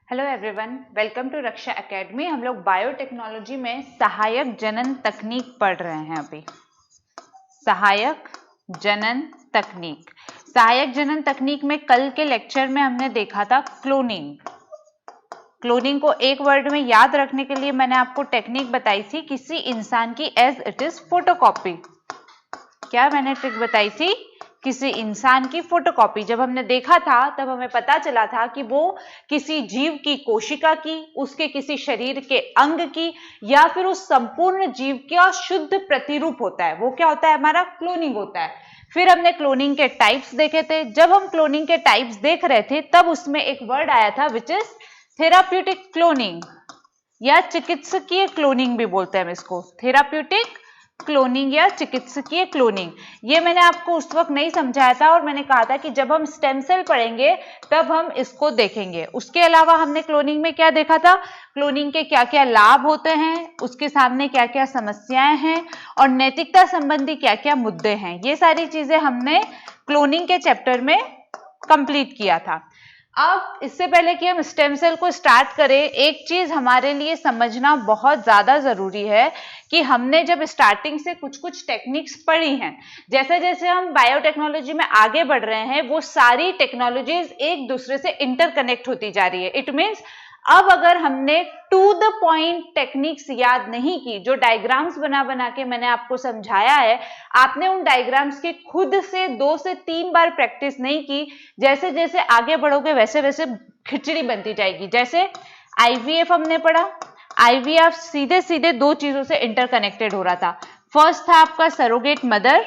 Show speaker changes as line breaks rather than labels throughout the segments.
Hello everyone, welcome to Raksha academy. हम लोग biotechnology में सहायक जनन तकनीक पढ़ रहे हैं। अभी सहायक जनन तकनीक में कल के लेक्चर में हमने देखा था क्लोनिंग को एक वर्ड में याद रखने के लिए मैंने आपको टेक्निक बताई थी, किसी इंसान की एज इट इज फोटोकॉपी। क्या मैंने ट्रिक बताई थी? किसी इंसान की फोटोकॉपी। जब हमने देखा था तब हमें पता चला था कि वो किसी जीव की कोशिका की, उसके किसी शरीर के अंग की, या फिर उस संपूर्ण जीव का शुद्ध प्रतिरूप होता है। वो क्या होता है? हमारा क्लोनिंग होता है। फिर हमने क्लोनिंग के टाइप्स देखे थे। जब हम क्लोनिंग के टाइप्स देख रहे थे तब उसमें एक वर्ड आया था विच इज थेराप्यूटिक क्लोनिंग, या चिकित्सकीय क्लोनिंग भी बोलते हैं हम इसको। थेराप्यूटिक क्लोनिंग या चिकित्सकीय क्लोनिंग, ये मैंने आपको उस वक्त नहीं समझाया था और मैंने कहा था कि जब हम स्टेम सेल पढ़ेंगे तब हम इसको देखेंगे। उसके अलावा हमने क्लोनिंग में क्या देखा था? क्लोनिंग के क्या क्या लाभ होते हैं, उसके सामने क्या क्या समस्याएं हैं और नैतिकता संबंधी क्या क्या मुद्दे हैं। ये सारी चीजें हमने क्लोनिंग के चैप्टर में कंप्लीट किया था। अब इससे पहले कि हम स्टेम सेल को स्टार्ट करें, एक चीज हमारे लिए समझना बहुत ज्यादा जरूरी है कि हमने जब स्टार्टिंग से कुछ कुछ टेक्निक्स पढ़ी हैं, जैसे जैसे हम बायोटेक्नोलॉजी में आगे बढ़ रहे हैं, वो सारी टेक्नोलॉजीज एक दूसरे से इंटरकनेक्ट होती जा रही है। इट मीन्स अब अगर हमने टू द पॉइंट टेक्निक्स याद नहीं की, जो डायग्राम्स बना बना के मैंने आपको समझाया है, आपने उन डायग्राम्स की खुद से 2 से 3 बार प्रैक्टिस नहीं की, जैसे जैसे आगे बढ़ोगे वैसे वैसे खिचड़ी बनती जाएगी। जैसे आईवीएफ हमने पढ़ा, आईवीएफ सीधे सीधे 2 चीजों से इंटरकनेक्टेड हो रहा था। फर्स्ट था आपका सरोगेट मदर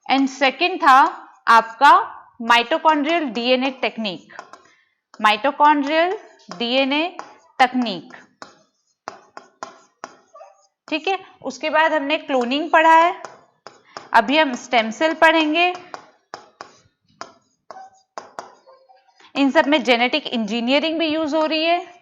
एंड सेकंड था आपका mitochondrial DNA technique. Mitochondrial DNA तकनीक, ठीक है। उसके बाद हमने क्लोनिंग पढ़ा है, अभी हम स्टेम सेल पढ़ेंगे। इन सब में जेनेटिक इंजीनियरिंग भी यूज हो रही है।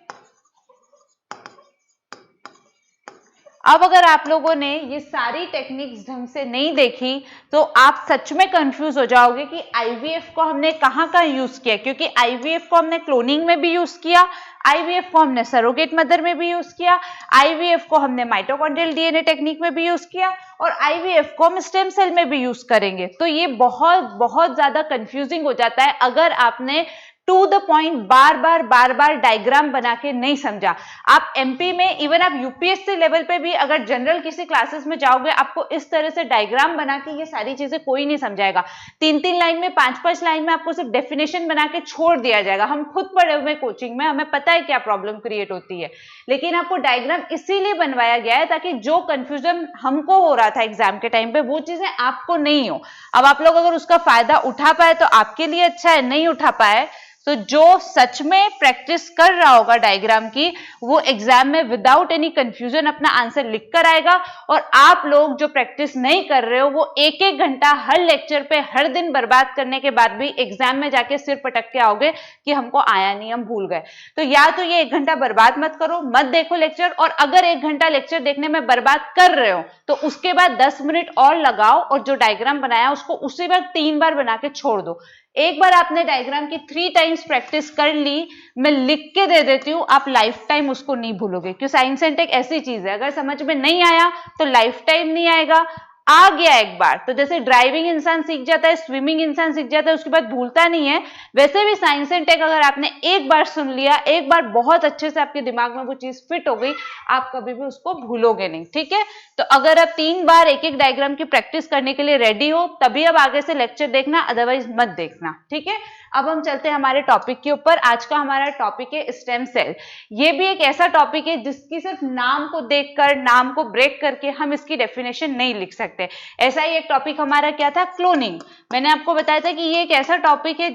अब अगर आप लोगों ने ये सारी टेक्निक्स ढंग से नहीं देखी तो आप सच में कंफ्यूज हो जाओगे कि आईवीएफ को हमने कहाँ कहाँ यूज किया, क्योंकि आईवीएफ को हमने क्लोनिंग में भी यूज किया, आईवीएफ को हमने सरोगेट मदर में भी यूज किया, आईवीएफ को हमने माइटोकॉन्ड्रियल डीएनए टेक्निक में भी यूज किया और आईवीएफ को हम स्टेम सेल में भी यूज करेंगे। तो ये बहुत बहुत ज्यादा कंफ्यूजिंग हो जाता है अगर आपने टू द पॉइंट बार बार डायग्राम बना के नहीं समझा। आप एमपी में, इवन आप यूपीएससी लेवल पे भी अगर जनरल किसी क्लासेस में जाओगे, आपको इस तरह से डायग्राम बना के ये सारी चीजें कोई नहीं समझाएगा। 3-3 लाइन में, 5-5 लाइन में आपको सिर्फ डेफिनेशन बना के छोड़ दिया जाएगा। हम खुद पढ़े हुए कोचिंग में, हमें पता है क्या प्रॉब्लम क्रिएट होती है, लेकिन आपको डायग्राम इसीलिए बनवाया गया है ताकि जो कंफ्यूजन हमको हो रहा था एग्जाम के टाइम पे वो चीजें आपको नहीं हो। अब आप लोग अगर उसका फायदा उठा पाए तो आपके लिए अच्छा है, नहीं उठा पाए तो जो सच में प्रैक्टिस कर रहा होगा डायग्राम की, वो एग्जाम में विदाउट एनी कंफ्यूजन अपना आंसर लिख कर आएगा। और आप लोग जो प्रैक्टिस नहीं कर रहे हो, वो 1-1 घंटा हर लेक्चर पे हर दिन बर्बाद करने के बाद भी एग्जाम में जाके सिर पटक के आओगे कि हमको आया नहीं, हम भूल गए। तो या तो ये 1 घंटा बर्बाद मत करो, मत देखो लेक्चर, और अगर 1 घंटा लेक्चर देखने में बर्बाद कर रहे हो तो उसके बाद 10 मिनट और लगाओ और जो डायग्राम बनाया उसको उसी बार 3 बार बना के छोड़ दो। एक बार आपने डायग्राम की 3 टाइम्स प्रैक्टिस कर ली, मैं लिख के दे देती हूं, आप लाइफ टाइम उसको नहीं भूलोगे, क्योंकि साइंस एंड टेक ऐसी चीज है, अगर समझ में नहीं आया तो लाइफ टाइम नहीं आएगा। आ गया एक बार तो जैसे ड्राइविंग इंसान सीख जाता है, स्विमिंग इंसान सीख जाता है, उसके बाद भूलता नहीं है, वैसे भी साइंस एंड टेक अगर आपने एक बार सुन लिया, एक बार बहुत अच्छे से आपके दिमाग में वो चीज फिट हो गई, आप कभी भी उसको भूलोगे नहीं, ठीक है। तो अगर आप 3 बार एक डायग्राम की प्रैक्टिस करने के लिए रेडी हो तभी अब आगे से लेक्चर देखना, अदरवाइज मत देखना, ठीक है। अब हम चलते हैं हमारे टॉपिक के ऊपर। आज का हमारा टॉपिक है स्टेम सेल। ये भी एक ऐसा टॉपिक है जिसकी सिर्फ नाम को देखकर, नाम को ब्रेक करके हम इसकी डेफिनेशन नहीं लिख सकते। ऐसा ही एक टॉपिक हमारा क्या था? क्लोनिंग। मैंने आपको बताया था कि ये एक ऐसा टॉपिक है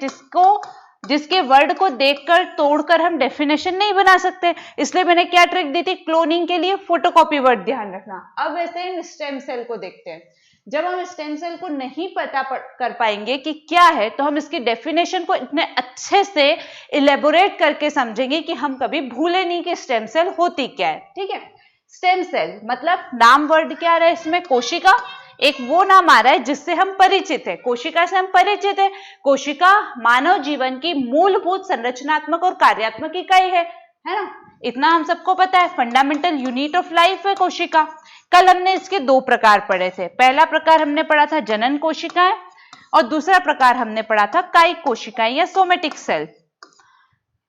जिसके वर्ड को देखकर, तोड़कर हम डेफिनेशन नहीं बना सकते, इसलिए मैंने क्या ट्रिक दी थी? क्लोनिंग के लिए फोटोकॉपी वर्ड ध्यान रखना। अब वैसे हम स्टेम सेल को देखते हैं। जब हम स्टेम सेल को नहीं पता कर पाएंगे कि क्या है, तो हम इसकी डेफिनेशन को इतने अच्छे से इलेबोरेट करके समझेंगे कि हम कभी भूले नहीं कि स्टेम सेल होती क्या है, ठीक है। स्टेम सेल मतलब नाम वर्ड क्या रहा है इसमें? कोशिका। एक वो नाम आ रहा है जिससे हम परिचित है, कोशिका से हम परिचित है। कोशिका मानव जीवन की मूलभूत संरचनात्मक और कार्यात्मक इकाई है ना, इतना हम सबको पता है। फंडामेंटल यूनिट ऑफ लाइफ है कोशिका। कल हमने इसके दो प्रकार पढ़े थे। पहला प्रकार हमने पढ़ा था जनन कोशिकाएं और दूसरा प्रकार हमने पढ़ा था कायिक कोशिकाएं या सोमेटिक सेल।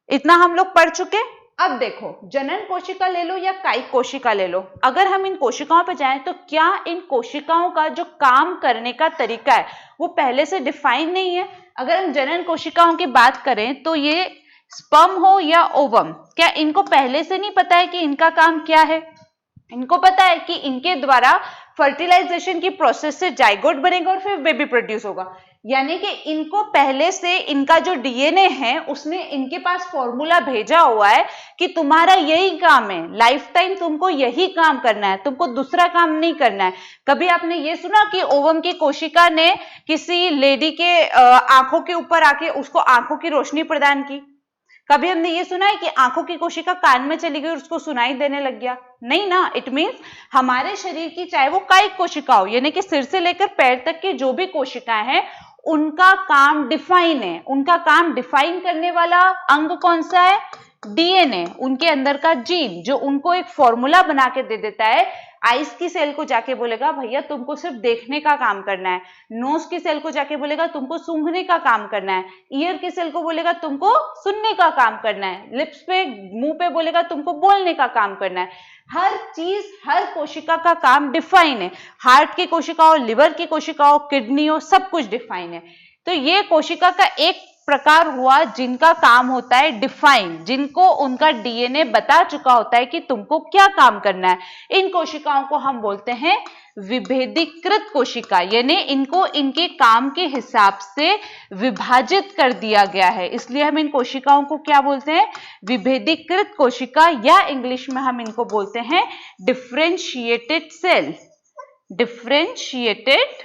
इतना हम लोग पढ़ चुके। अब देखो, जनन कोशिका ले लो या कायिक कोशिका ले लो, अगर हम इन कोशिकाओं पे जाएं तो क्या इन कोशिकाओं का जो काम करने का तरीका है वो पहले से डिफाइन नहीं है। अगर हम जनन कोशिकाओं की बात करें तो ये स्पर्म हो या ओवम, क्या इनको पहले से नहीं पता है कि इनका काम क्या है? इनको पता है कि इनके द्वारा फर्टिलाइजेशन की प्रोसेस से जाइगोट बनेगा और फिर बेबी प्रोड्यूस होगा, यानी कि इनको पहले से इनका जो डीएनए है उसने इनके पास फॉर्मूला भेजा हुआ है कि तुम्हारा यही काम है, लाइफ टाइम तुमको यही काम करना है, तुमको दूसरा काम नहीं करना है। कभी आपने ये सुना कि ओवम की कोशिका ने किसी लेडी के आंखों के ऊपर आके उसको आंखों की रोशनी प्रदान की? कभी हमने ये सुना है कि आंखों की कोशिका कान में चली गई और उसको सुनाई देने लग गया? नहीं ना। इट मीन्स हमारे शरीर की चाहे वो कायिक कोशिका हो, यानी कि सिर से लेकर पैर तक की जो भी कोशिकाएं हैं उनका काम डिफाइन है। उनका काम डिफाइन करने वाला अंग कौन सा है? डीएनए, उनके अंदर का जीन, जो उनको एक फॉर्मूला बना के दे देता है। आइस की सेल को जाके बोलेगा भैया तुमको सिर्फ देखने का काम करना है, नोज की सेल को जाके बोलेगा तुमको सूंघने का काम करना है, ईयर की सेल को बोलेगा तुमको सुनने का काम करना है, लिप्स पे मुंह पे बोलेगा तुमको बोलने का काम करना है। हर चीज, हर कोशिका का काम डिफाइन है। हार्ट की कोशिका हो, लिवर की कोशिका हो, किडनी हो, सब कुछ डिफाइन है। तो ये कोशिका का एक प्रकार हुआ जिनका काम होता है डिफाइन, जिनको उनका डीएनए बता चुका होता है कि तुमको क्या काम करना है। इन कोशिकाओं को हम बोलते हैं विभेदीकृत कोशिका, यानी इनको इनके काम के हिसाब से विभाजित कर दिया गया है, इसलिए हम इन कोशिकाओं को क्या बोलते हैं? विभेदीकृत कोशिका, या इंग्लिश में हम इनको बोलते हैं differentiated cell. Differentiated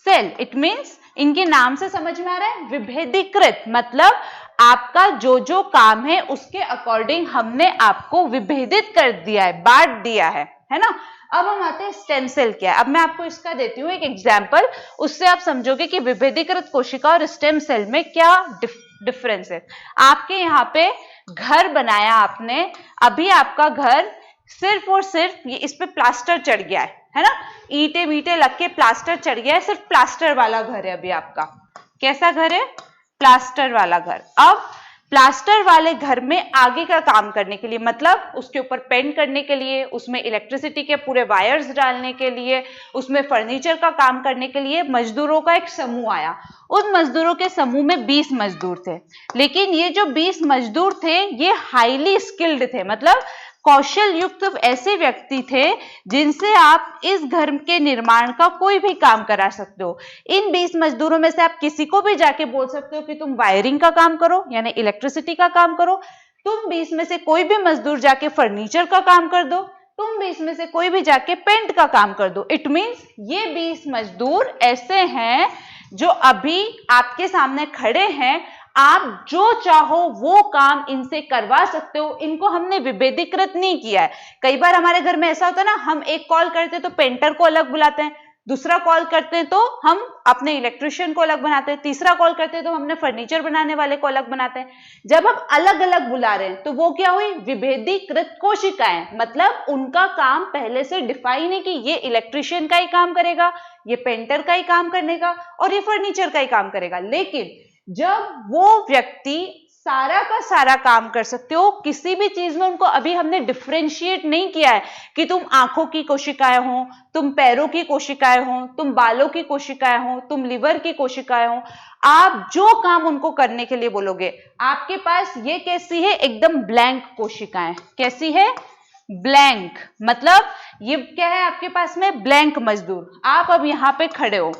cell, it means इनके नाम से समझ में आ रहा है विभेदीकृत, मतलब आपका जो जो काम है उसके अकॉर्डिंग हमने आपको विभेदित कर दिया है, बांट दिया है ना। अब हम आते हैं स्टेम सेल क्या है। अब मैं आपको इसका देती हूँ एक एग्जाम्पल, उससे आप समझोगे कि विभेदीकृत कोशिका और स्टेम सेल में क्या डिफरेंस है। आपके यहाँ पे घर बनाया आपने, अभी आपका घर सिर्फ और सिर्फ ये इस पे प्लास्टर चढ़ गया है ना, ईंटे बीटे लग के प्लास्टर चढ़ गया है, सिर्फ प्लास्टर वाला घर है अभी आपका। कैसा घर है? प्लास्टर वाला घर। अब प्लास्टर वाले घर में आगे का काम करने के लिए, मतलब उसके ऊपर पेंट करने के लिए, उसमें इलेक्ट्रिसिटी के पूरे वायर्स डालने के लिए, उसमें फर्नीचर का काम करने के लिए मजदूरों का एक समूह आया। उन मजदूरों के समूह में 20 मजदूर थे, लेकिन ये जो 20 मजदूर थे ये हाईली स्किल्ड थे, मतलब कौशल युक्त ऐसे व्यक्ति थे जिनसे आप इस घर के निर्माण का कोई भी काम करा सकते हो। इन 20 मजदूरों में से आप किसी को भी जाके बोल सकते हो कि तुम वायरिंग का काम करो, यानी इलेक्ट्रिसिटी का काम करो। तुम 20 में से कोई भी मजदूर जाके फर्नीचर का काम कर दो, तुम 20 में से कोई भी जाके पेंट का काम कर दो। इट मीन्स ये 20 मजदूर ऐसे हैं जो अभी आपके सामने खड़े हैं, आप जो चाहो वो काम इनसे करवा सकते हो। इनको हमने विभेदीकृत नहीं किया है। कई बार हमारे घर में ऐसा होता है ना, हम एक कॉल करते तो पेंटर को अलग बुलाते हैं, दूसरा कॉल करते हैं तो हम अपने इलेक्ट्रिशियन को अलग बनाते हैं, तीसरा कॉल करते हैं तो हम अपने फर्नीचर बनाने वाले को अलग बनाते हैं। जब हम अलग अलग बुला रहे हैं तो वो क्या हुई? विभेदीकृत कोशिकाएं, मतलब उनका काम पहले से डिफाइन है कि ये इलेक्ट्रिशियन का ही काम करेगा, ये पेंटर का ही काम करेगा और ये फर्नीचर का ही काम करेगा। लेकिन जब वो व्यक्ति सारा का सारा काम कर सकते हो, किसी भी चीज में उनको अभी हमने डिफरेंशिएट नहीं किया है कि तुम आंखों की कोशिकाएं हो, तुम पैरों की कोशिकाएं हो, तुम बालों की कोशिकाएं हो, तुम लिवर की कोशिकाएं हो, आप जो काम उनको करने के लिए बोलोगे, आपके पास ये कैसी है? एकदम ब्लैंक कोशिकाएं। कैसी है? ब्लैंक, मतलब ये क्या है आपके पास में? ब्लैंक मजदूर। आप अब यहाँ पे खड़े हो,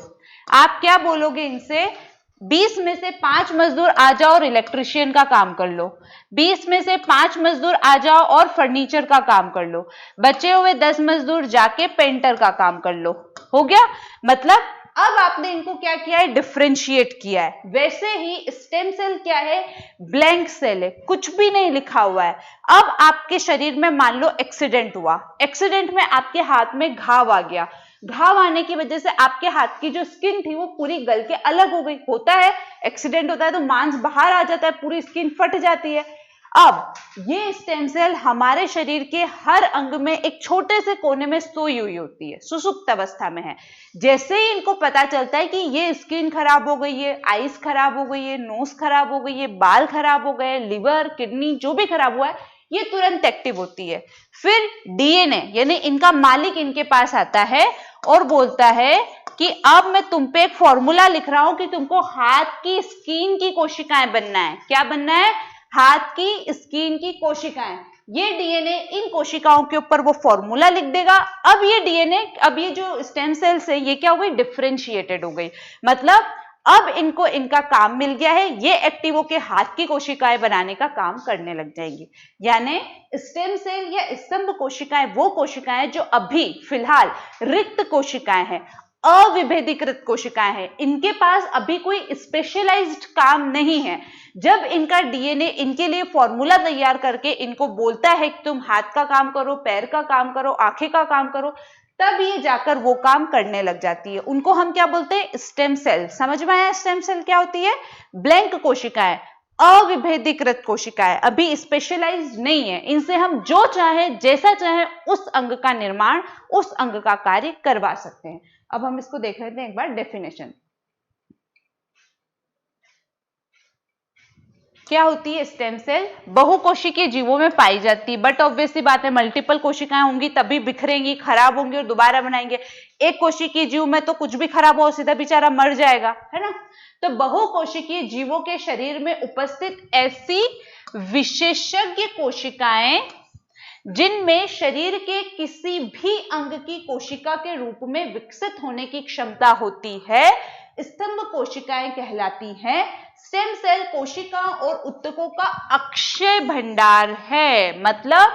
आप क्या बोलोगे इनसे? 20 में से 5 मजदूर आ जाओ और इलेक्ट्रिशियन का काम कर लो, 20 में से 5 मजदूर आ जाओ और फर्नीचर का काम कर लो, बचे हुए 10 मजदूर जाके पेंटर का काम कर लो। हो गया? मतलब अब आपने इनको क्या किया है? डिफरेंशिएट किया है। वैसे ही स्टेम सेल क्या है? ब्लैंक सेल है, कुछ भी नहीं लिखा हुआ है। अब आपके शरीर में मान लो एक्सीडेंट हुआ, एक्सीडेंट में आपके हाथ में घाव आ गया, घाव आने की वजह से आपके हाथ की जो स्किन थी वो पूरी गल के अलग हो गई। होता है, एक्सीडेंट होता है तो मांस बाहर आ जाता है, पूरी स्किन फट जाती है। अब ये स्टेम सेल हमारे शरीर के हर अंग में एक छोटे से कोने में सोई हुई होती है, सुसुप्त अवस्था में है। जैसे ही इनको पता चलता है कि ये स्किन खराब हो गई है, आईज खराब हो गई है, नोज खराब हो गई है, बाल खराब हो गए, लिवर, किडनी जो भी खराब हुआ है, ये तुरंत एक्टिव होती है। फिर डीएनए यानी इनका मालिक इनके पास आता है और बोलता है कि अब मैं तुम पे एक फॉर्मूला लिख रहा हूं कि तुमको हाथ की स्किन की कोशिकाएं बनना है। क्या बनना है? हाथ की स्किन की कोशिकाएं। ये डीएनए इन कोशिकाओं के ऊपर वो फॉर्मूला लिख देगा। अब ये डीएनए, अब ये जो स्टेम सेल्स है ये क्या हो गई? डिफरेंशिएटेड हो गई। मतलब अब इनको इनका काम मिल गया है, ये एक्टिव होके हाथ की कोशिकाएं बनाने का काम करने लग जाएंगी। यानी स्टेम सेल या स्तंभ कोशिकाएं वो कोशिकाएं जो अभी फिलहाल रिक्त कोशिकाएं हैं, अविभेदीकृत कोशिकाएं हैं। इनके पास अभी कोई स्पेशलाइज्ड काम नहीं है। जब इनका डीएनए इनके लिए फॉर्मूला तैयार करके इनको बोलता है कि तुम हाथ का काम करो, पैर का काम करो, आंखें का काम करो, तब ये जाकर वो काम करने लग जाती है। उनको हम क्या बोलते हैं? Stem cell. समझ में आया स्टेम सेल क्या होती है? ब्लैंक कोशिकाएं, अविभेदीकृत कोशिकाएं, अभी स्पेशलाइज्ड नहीं है। इनसे हम जो चाहे, जैसा चाहे उस अंग का निर्माण, उस अंग का कार्य करवा सकते हैं। अब हम इसको देख लेते हैं एक बार डेफिनेशन। क्या होती है स्टेम सेल? बहुकोशिकीय जीवों में पाई जाती है, बट ऑब्वियसली बात है मल्टीपल कोशिकाएं होंगी तभी बिखरेंगी, खराब होंगी और दोबारा बनाएंगे। एक कोशिकीय जीव में तो कुछ भी खराब हो सीधा बेचारा मर जाएगा, है ना। तो बहुकोशिकीय जीवों के शरीर में उपस्थित ऐसी विशेषज्ञ कोशिकाएं जिनमें शरीर के किसी भी अंग की कोशिका के रूप में विकसित होने की क्षमता होती है, स्तंभ कोशिकाएं कहलाती हैं। स्टेम सेल कोशिकाओं और ऊतकों का अक्षय भंडार है। मतलब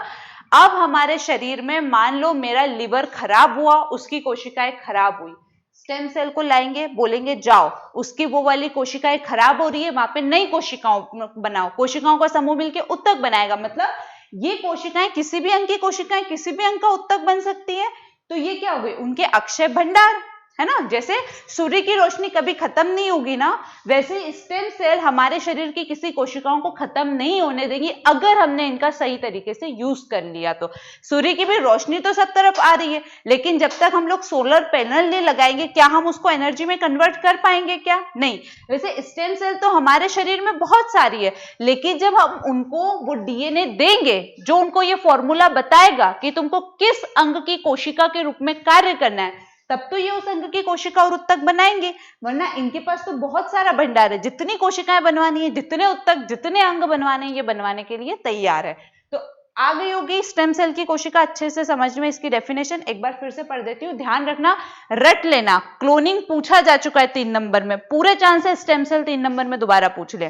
अब हमारे शरीर में मान लो मेरा लिवर खराब हुआ, उसकी कोशिकाएं खराब हुई, स्टेम सेल को लाएंगे, बोलेंगे जाओ उसकी वो वाली कोशिकाएं खराब हो रही है, वहां पे नई कोशिकाओं बनाओ। कोशिकाओं का समूह मिलकर ऊतक बनाएगा। मतलब ये कोशिकाएं किसी भी अंग की कोशिकाएं किसी भी अंग का ऊतक बन सकती है। तो ये क्या हो गई? उनके अक्षय भंडार, है ना। जैसे सूर्य की रोशनी कभी खत्म नहीं होगी ना, वैसे स्टेम सेल हमारे शरीर की किसी कोशिकाओं को खत्म नहीं होने देंगी अगर हमने इनका सही तरीके से यूज कर लिया तो। सूर्य की भी रोशनी तो सब तरफ आ रही है, लेकिन जब तक हम लोग सोलर पैनल नहीं लगाएंगे, क्या हम उसको एनर्जी में कन्वर्ट कर पाएंगे? क्या नहीं। वैसे स्टेम सेल तो हमारे शरीर में बहुत सारी है, लेकिन जब हम उनको वो डीएनए देंगे जो उनको ये फॉर्मूला बताएगा कि तुमको किस अंग की कोशिका के रूप में कार्य करना है, तब तो ये उस अंग की कोशिका और ऊतक बनाएंगे। वरना इनके पास तो बहुत सारा भंडार है, जितनी कोशिकाएं बनवानी है, जितने ऊतक, जितने अंग बनवाने हैं, ये बनवाने के लिए तैयार है। तो आ गई होगी स्टेम सेल की कोशिका अच्छे से समझ में। इसकी डेफिनेशन एक बार फिर से पढ़ देती हूँ, ध्यान रखना, रट लेना। क्लोनिंग पूछा जा चुका है 3 नंबर में, पूरे चांस है स्टेम सेल 3 नंबर में दोबारा पूछ ले,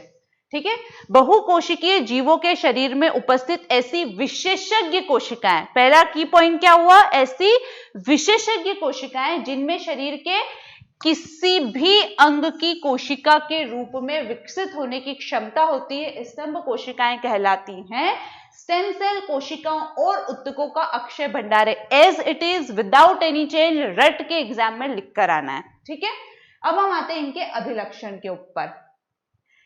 ठीक है। बहुकोशिकीय जीवों के शरीर में उपस्थित ऐसी विशेषज्ञ कोशिकाएं, पहला की पॉइंट क्या हुआ? ऐसी विशेषज्ञ कोशिकाएं जिनमें शरीर के किसी भी अंग की कोशिका के रूप में विकसित होने की क्षमता होती है, स्तंभ कोशिकाएं कहलाती हैं। स्टेम सेल कोशिकाओं और ऊतकों का अक्षय भंडार है, as it is, without any change. रट के एग्जाम में लिख कर आना है, ठीक है। अब हम आते हैं इनके अभिलक्षण के ऊपर।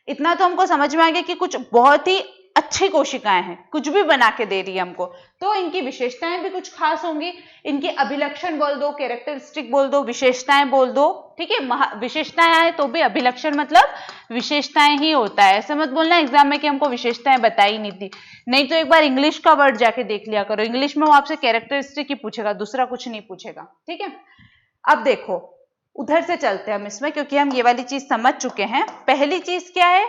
इतना तो हमको समझ में आ गया कि कुछ बहुत ही अच्छी कोशिकाएं हैं, कुछ भी बना के दे रही है हमको, तो इनकी विशेषताएं भी कुछ खास होंगी। इनके अभिलक्षण बोल दो, कैरेक्टरिस्टिक बोल दो, विशेषताएं बोल दो, ठीक है। विशेषताएं आए तो भी अभिलक्षण मतलब विशेषताएं ही होता है। ऐसे मत बोलना एग्जाम में कि हमको विशेषताएं बताई नहीं थी, नहीं तो एक बार इंग्लिश का वर्ड जाके देख लिया करो, इंग्लिश में वो आपसे कैरेक्टरिस्टिक ही पूछेगा, दूसरा कुछ नहीं पूछेगा, ठीक है। अब देखो उधर से चलते हैं हम इसमें, क्योंकि हम ये वाली चीज समझ चुके हैं। पहली चीज क्या है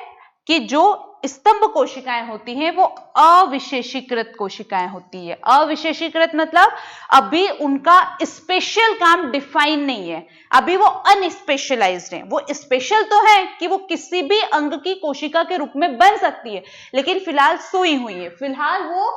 कि जो स्तंभ कोशिकाएं होती हैं वो अविशेषीकृत कोशिकाएं होती है। अविशेषीकृत मतलब अभी उनका स्पेशल काम डिफाइन नहीं है, अभी वो अनस्पेशलाइज्ड है। वो स्पेशल तो है कि वो किसी भी अंग की कोशिका के रूप में बन सकती है, लेकिन फिलहाल सोई हुई है, फिलहाल वो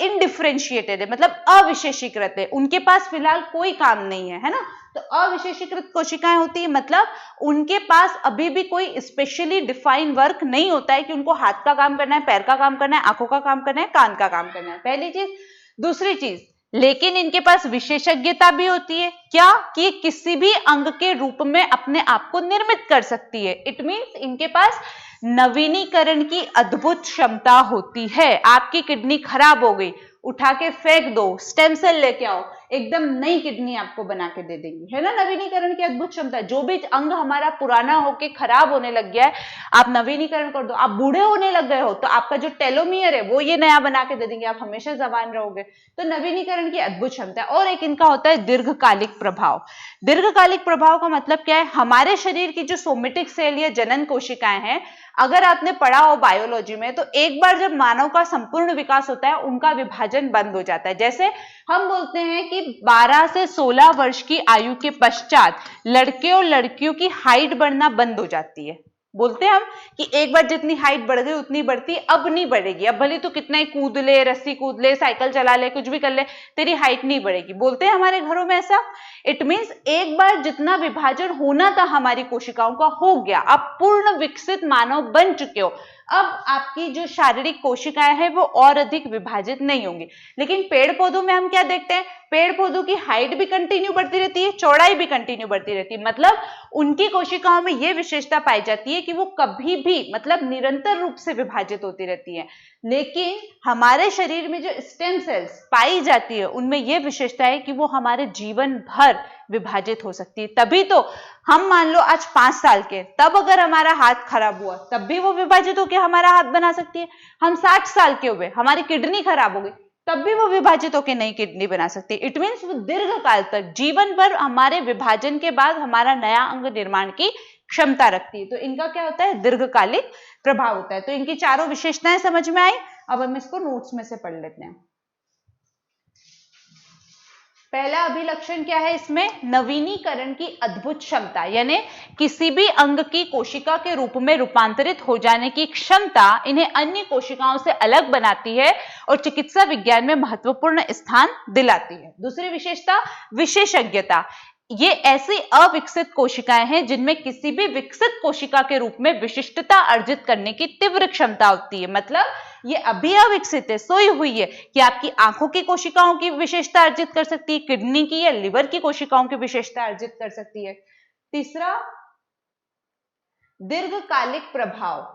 इनडिफरेंशिएटेड है, मतलब अविशेषीकृत है, उनके पास फिलहाल कोई काम नहीं है, है ना। तो अविशेषीकृत कोशिकाएं होती है, मतलब उनके पास अभी भी कोई स्पेशली डिफाइंड वर्क नहीं होता है कि उनको हाथ का काम करना है, पैर का काम करना है, आंखों का काम करना है, कान का काम करना है। पहली चीज। दूसरी चीज, लेकिन इनके पास विशेषज्ञता भी होती है क्या कि किसी भी अंग के रूप में अपने आप को निर्मित कर सकती है। इट मीन्स इनके पास नवीनीकरण की अद्भुत क्षमता होती है। आपकी किडनी खराब हो गई, उठा के फेंक दो, स्टेम सेल लेके आओ, एकदम नई किडनी आपको बना के दे देंगी, है ना। नवीनीकरण की अद्भुत क्षमता। जो भी अंग हमारा पुराना होके खराब होने लग गया है, आप नवीनीकरण कर दो। आप बूढ़े होने लग गए हो तो आपका जो टेलोमियर है वो ये नया बना के दे देंगे, आप हमेशा जवान रहोगे। तो नवीनीकरण की अद्भुत क्षमता। और एक इनका होता है दीर्घकालिक प्रभाव। दीर्घकालिक प्रभाव का मतलब क्या है? हमारे शरीर की जो सोमेटिक सेल या जनन कोशिकाएं हैं, अगर आपने पढ़ा हो बायोलॉजी में, तो एक बार जब मानव का संपूर्ण विकास होता है, उनका विभाजन बंद हो जाता है। जैसे हम बोलते हैं कि 12 से 16 वर्ष की आयु के पश्चात लड़के और लड़कियों की हाइट बढ़ना बंद हो जाती है। बोलते हैं हम कि एक बार जितनी हाइट बढ़ गई उतनी बढ़ती, अब नहीं बढ़ेगी। अब भले तो कितना ही कूद ले, रस्सी कूद ले, साइकिल चला ले, कुछ भी कर ले, तेरी हाइट नहीं बढ़ेगी। बोलते हैं हमारे घरों में ऐसा। इट मीन्स एक बार जितना विभाजन होना था हमारी कोशिकाओं का हो गया, अब पूर्ण विकसित मानव बन चुके हो। अब आपकी जो शारीरिक कोशिकाएं हैं वो और अधिक विभाजित नहीं होंगी। लेकिन पेड़ पौधों में हम क्या देखते हैं? पेड़ पौधों की हाइट भी कंटिन्यू बढ़ती रहती है, चौड़ाई भी कंटिन्यू बढ़ती रहती है। मतलब उनकी कोशिकाओं में यह विशेषता पाई जाती है कि वो कभी भी, मतलब निरंतर रूप से विभाजित होती रहती है। लेकिन हमारे शरीर में जो स्टेम सेल्स पाई जाती है, उनमें यह विशेषता है कि वो हमारे जीवन भर विभाजित हो सकती है। तभी तो हम मान लो आज 5 साल के, तब अगर हमारा हाथ खराब हुआ तब भी वो विभाजित होकर हमारा हाथ बना सकती है। हम 60 साल के हुए, हमारी किडनी खराब हो गई, तब भी वो विभाजित होकर नई किडनी बना सकती है। इट मीन्स वो दीर्घ काल तक, जीवन भर हमारे विभाजन के बाद हमारा नया अंग निर्माण की क्षमता रखती है। तो इनका क्या होता है? दीर्घकालिक प्रभाव होता है। तो इनकी चारों विशेषताएं समझ में आई। अब हम इसको नोट्स में से पढ़ लेते हैं। पहला अभिलक्षण क्या है इसमें? नवीनीकरण की अद्भुत क्षमता, यानी किसी भी अंग की कोशिका के रूप में रूपांतरित हो जाने की क्षमता इन्हें अन्य कोशिकाओं से अलग बनाती है और चिकित्सा विज्ञान में महत्वपूर्ण स्थान दिलाती है। दूसरी विशेषता, विशेषज्ञता। ये ऐसी अविकसित कोशिकाएं हैं जिनमें किसी भी विकसित कोशिका के रूप में विशिष्टता अर्जित करने की तीव्र क्षमता होती है। मतलब ये अभी अविकसित है, सोई हुई है, कि आपकी आंखों की कोशिकाओं की विशेषता अर्जित कर सकती है, किडनी की या लिवर की कोशिकाओं की विशेषता अर्जित कर सकती है। तीसरा, दीर्घकालिक प्रभाव।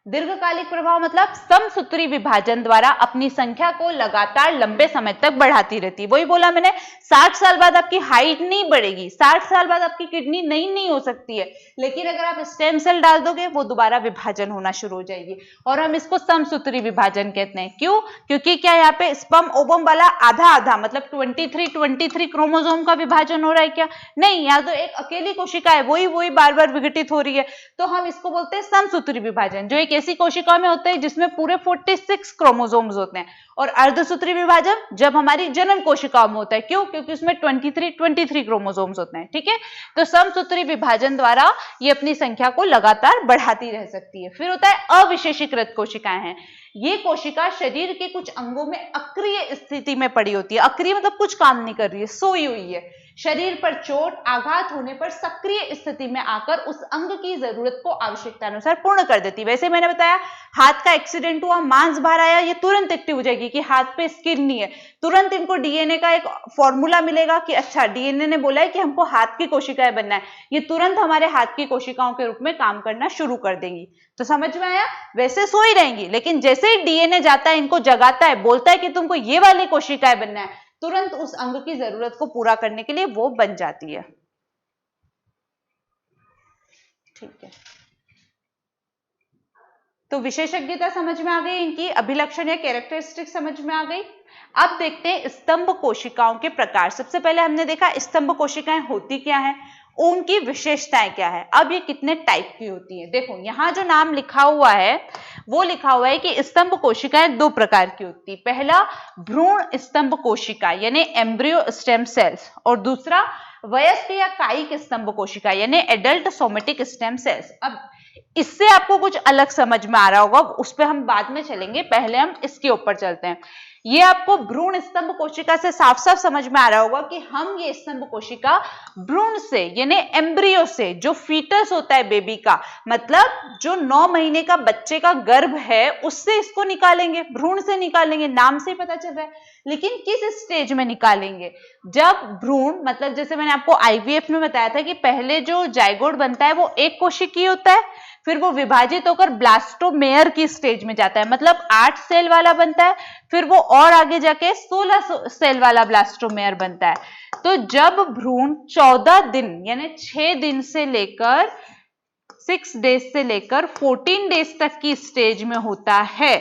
दीर्घकालिक प्रभाव मतलब समसूत्री विभाजन द्वारा अपनी संख्या को लगातार लंबे समय तक बढ़ाती रहती है। वही बोला मैंने, 60 साल बाद आपकी हाइट नहीं बढ़ेगी, 60 साल बाद आपकी किडनी नहीं हो सकती है, लेकिन अगर आप स्टेम सेल डाल दोगे वो दोबारा विभाजन होना शुरू हो जाएगी। और हम इसको समसूत्री विभाजन कहते हैं। क्यों? क्योंकि क्या यहाँ पे स्पर्म ओवम वाला आधा आधा, मतलब 23 क्रोमोसोम का विभाजन हो रहा है क्या? नहीं, यहाँ तो एक अकेली कोशिका है, वही बार बार विघटित हो रही है। तो हम इसको बोलते हैं समसूत्री विभाजन, जो एक ऐसी कोशिका में होता है जिसमें पूरे 46 क्रोमोसोम्स होते हैं। और अर्धसूत्री विभाजन जब हमारी जनन कोशिकाओं में होता है। क्यों? क्योंकि उसमें 23 क्रोमोसोम्स होते हैं। ठीक है, तो समसूत्री विभाजन द्वारा ये अपनी संख्या को लगातार बढ़ाती रह सकती है। फिर होता है अविशेषीकृत कोशिकाएं हैं। ये कोशिका शरीर के कुछ अंगों में अक्रिय स्थिति में पड़ी होती है। अक्रिय मतलब कुछ काम नहीं कर रही है, सोई हुई है। शरीर पर चोट आघात होने पर सक्रिय स्थिति में आकर उस अंग की जरूरत को आवश्यकता अनुसार पूर्ण कर देती है। वैसे मैंने बताया, हाथ का एक्सीडेंट हुआ, मांस बाहर आया, ये तुरंत एक्टिव हो जाएगी कि हाथ पे स्किन नहीं है। तुरंत इनको डीएनए का एक फॉर्मूला मिलेगा कि अच्छा डीएनए ने बोला है कि हमको हाथ की कोशिकाएं बनना है, ये तुरंत हमारे हाथ की कोशिकाओं के रूप में काम करना शुरू कर देंगी। तो समझ में आया? वैसे सो ही रहेंगी, लेकिन जैसे ही डीएनए जाता है, इनको जगाता है, बोलता है कि तुमको ये वाली कोशिकाएं बनना है, तुरंत उस अंग की जरूरत को पूरा करने के लिए वो बन जाती है। ठीक है, तो विशेषज्ञता समझ में आ गई, इनकी अभिलक्षण या कैरेक्टरिस्टिक समझ में आ गई। अब देखते हैं स्तंभ कोशिकाओं के प्रकार। सबसे पहले हमने देखा स्तंभ कोशिकाएं होती क्या है, उनकी विशेषताएं क्या है। अब ये कितने टाइप की होती है, देखो यहां जो नाम लिखा हुआ है वो लिखा हुआ है कि स्तंभ कोशिकाएं 2 प्रकार की होती है। पहला भ्रूण स्तंभ कोशिका यानी एम्ब्रियो स्टेम सेल्स, और दूसरा वयस्क या कायिक स्तंभ कोशिका यानी एडल्ट सोमेटिक स्टेम सेल्स। अब इससे आपको कुछ अलग समझ में आ रहा होगा, उस पर हम बाद में चलेंगे, पहले हम इसके ऊपर चलते हैं। ये आपको भ्रूण स्तंभ कोशिका से साफ साफ समझ में आ रहा होगा कि हम ये स्तंभ कोशिका भ्रूण से यानी एम्ब्रियो से, जो फीटस होता है बेबी का, मतलब जो 9 महीने का बच्चे का गर्भ है, उससे इसको निकालेंगे, भ्रूण से निकालेंगे। नाम से ही पता चल रहा है लेकिन किस स्टेज में निकालेंगे? जब भ्रूण, मतलब जैसे मैंने आपको आईवीएफ में बताया था कि पहले जो जाइगोट बनता है वो एक कोशिकीय होता है, फिर वो विभाजित होकर ब्लास्टोमेयर की स्टेज में जाता है, मतलब 8 सेल वाला बनता है, फिर वो और आगे जाके 16 सेल वाला ब्लास्टोमेयर बनता है। तो जब भ्रूण 14 दिन यानी 6 दिन से लेकर 6 डेज से लेकर 14 डेज तक की स्टेज में होता है,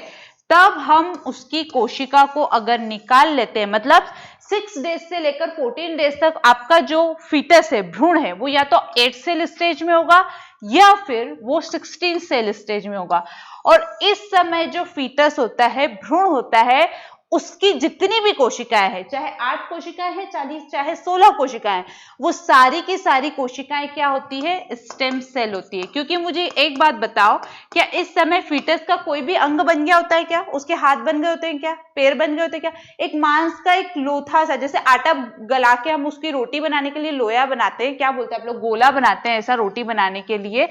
तब हम उसकी कोशिका को अगर निकाल लेते हैं, मतलब 6 डेज से लेकर 14 डेज तक आपका जो फीटस है, भ्रूण है, वो या तो 8 सेल स्टेज में होगा या फिर वो 16 सेल स्टेज में होगा। और इस समय जो फीटस होता है, भ्रूण होता है, उसकी जितनी भी कोशिकाएं हैं, चाहे 8 कोशिकाएं हैं, चाहे 16 कोशिकाएं, वो सारी की सारी कोशिकाएं क्या होती है? स्टेम सेल होती है। क्योंकि मुझे एक बात बताओ, क्या इस समय फीटस का कोई भी अंग बन गया होता है क्या? उसके हाथ बन गए होते हैं क्या? पैर बन गए होते हैं क्या? एक मांस का एक लोथा सा, जैसे आटा गला के हम उसकी रोटी बनाने के लिए लोया बनाते हैं, क्या बोलते हैं आप लोग? गोला बनाते हैं, ऐसा रोटी बनाने के लिए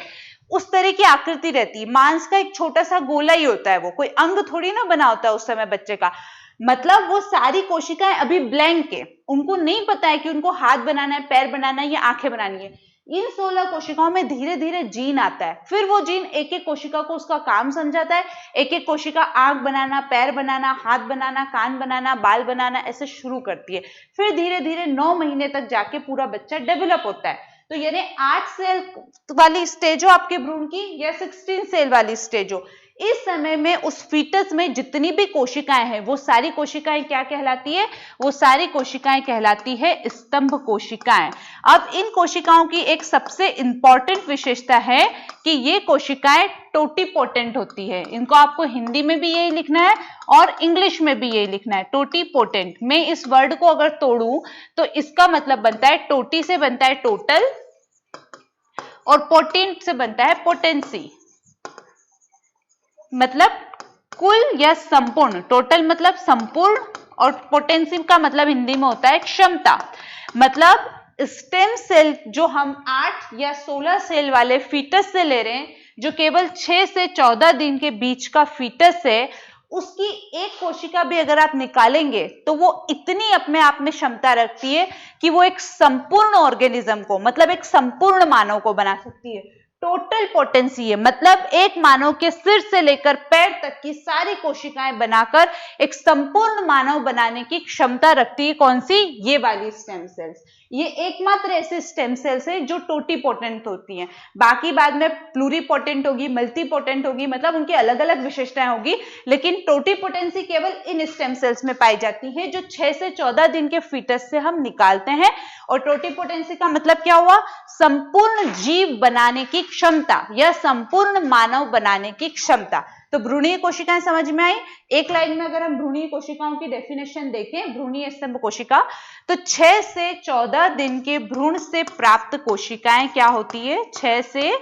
उस तरह की आकृति रहती है। मांस का एक छोटा सा गोला ही होता है, वो कोई अंग थोड़ी ना बना होता है उस समय बच्चे का। मतलब वो सारी कोशिकाएं अभी ब्लैंक है, उनको नहीं पता है कि उनको हाथ बनाना है, पैर बनाना है या आंखें बनानी है। इन 16 कोशिकाओं में धीरे धीरे जीन आता है, फिर वो जीन एक एक कोशिका को उसका काम समझाता है। एक एक कोशिका आंख बनाना, पैर बनाना, हाथ बनाना, कान बनाना, बाल बनाना ऐसे शुरू करती है। फिर धीरे धीरे 9 महीने तक जाके पूरा बच्चा डेवलप होता है। तो यानी 8 सेल वाली स्टेज हो आपके भ्रूण की या 16 सेल वाली स्टेज हो, इस समय में उस फीटस में जितनी भी कोशिकाएं हैं, वो सारी कोशिकाएं क्या कहलाती है? वो सारी कोशिकाएं कहलाती है स्तंभ कोशिकाएं। अब इन कोशिकाओं की एक सबसे इंपॉर्टेंट विशेषता है कि ये कोशिकाएं टोटीपोटेंट होती है। इनको आपको हिंदी में भी यही लिखना है और इंग्लिश में भी यही लिखना है, टोटीपोटेंट। मैं इस वर्ड को अगर तोड़ूं तो इसका मतलब बनता है, टोटी से बनता है टोटल और पोटेंट से बनता है पोटेंसी, मतलब कुल या संपूर्ण। टोटल मतलब संपूर्ण और पोटेंसी का मतलब हिंदी में होता है क्षमता। मतलब स्टेम सेल जो हम 8 या 16 सेल वाले फीटस से ले रहे हैं, जो केवल 6 से 14 दिन के बीच का फीटस है, उसकी एक कोशिका भी अगर आप निकालेंगे तो वो इतनी अपने आप में क्षमता रखती है कि वो एक संपूर्ण ऑर्गेनिज्म को, मतलब एक संपूर्ण मानव को बना सकती है। टोटल पोटेंसी है, मतलब एक मानव के सिर से लेकर पैर तक की सारी कोशिकाएं बनाकर एक संपूर्ण मानव बनाने की क्षमता रखती है। कौन सी? ये वाली स्टेम सेल्स। ये एकमात्र ऐसे स्टेम सेल्स है जो टोटीपोटेंट होती हैं। बाकी बाद में प्लूरीपोटेंट होगी, मल्टीपोटेंट होगी, मतलब उनकी अलग अलग विशेषताएं होगी, लेकिन टोटीपोटेंसी केवल इन स्टेम सेल्स में पाई जाती है जो 6 से 14 दिन के फीटस से हम निकालते हैं। और टोटीपोटेंसी का मतलब क्या हुआ? संपूर्ण जीव बनाने की क्षमता या संपूर्ण मानव बनाने की क्षमता। तो भ्रूणीय कोशिकाएं समझ में आई? एक लाइन में अगर हम भ्रूणीय कोशिकाओं की डेफिनेशन देखें, भ्रूणीय स्तंभ कोशिका, तो 6 से 14 दिन के भ्रूण से प्राप्त कोशिकाएं क्या होती है? 6 से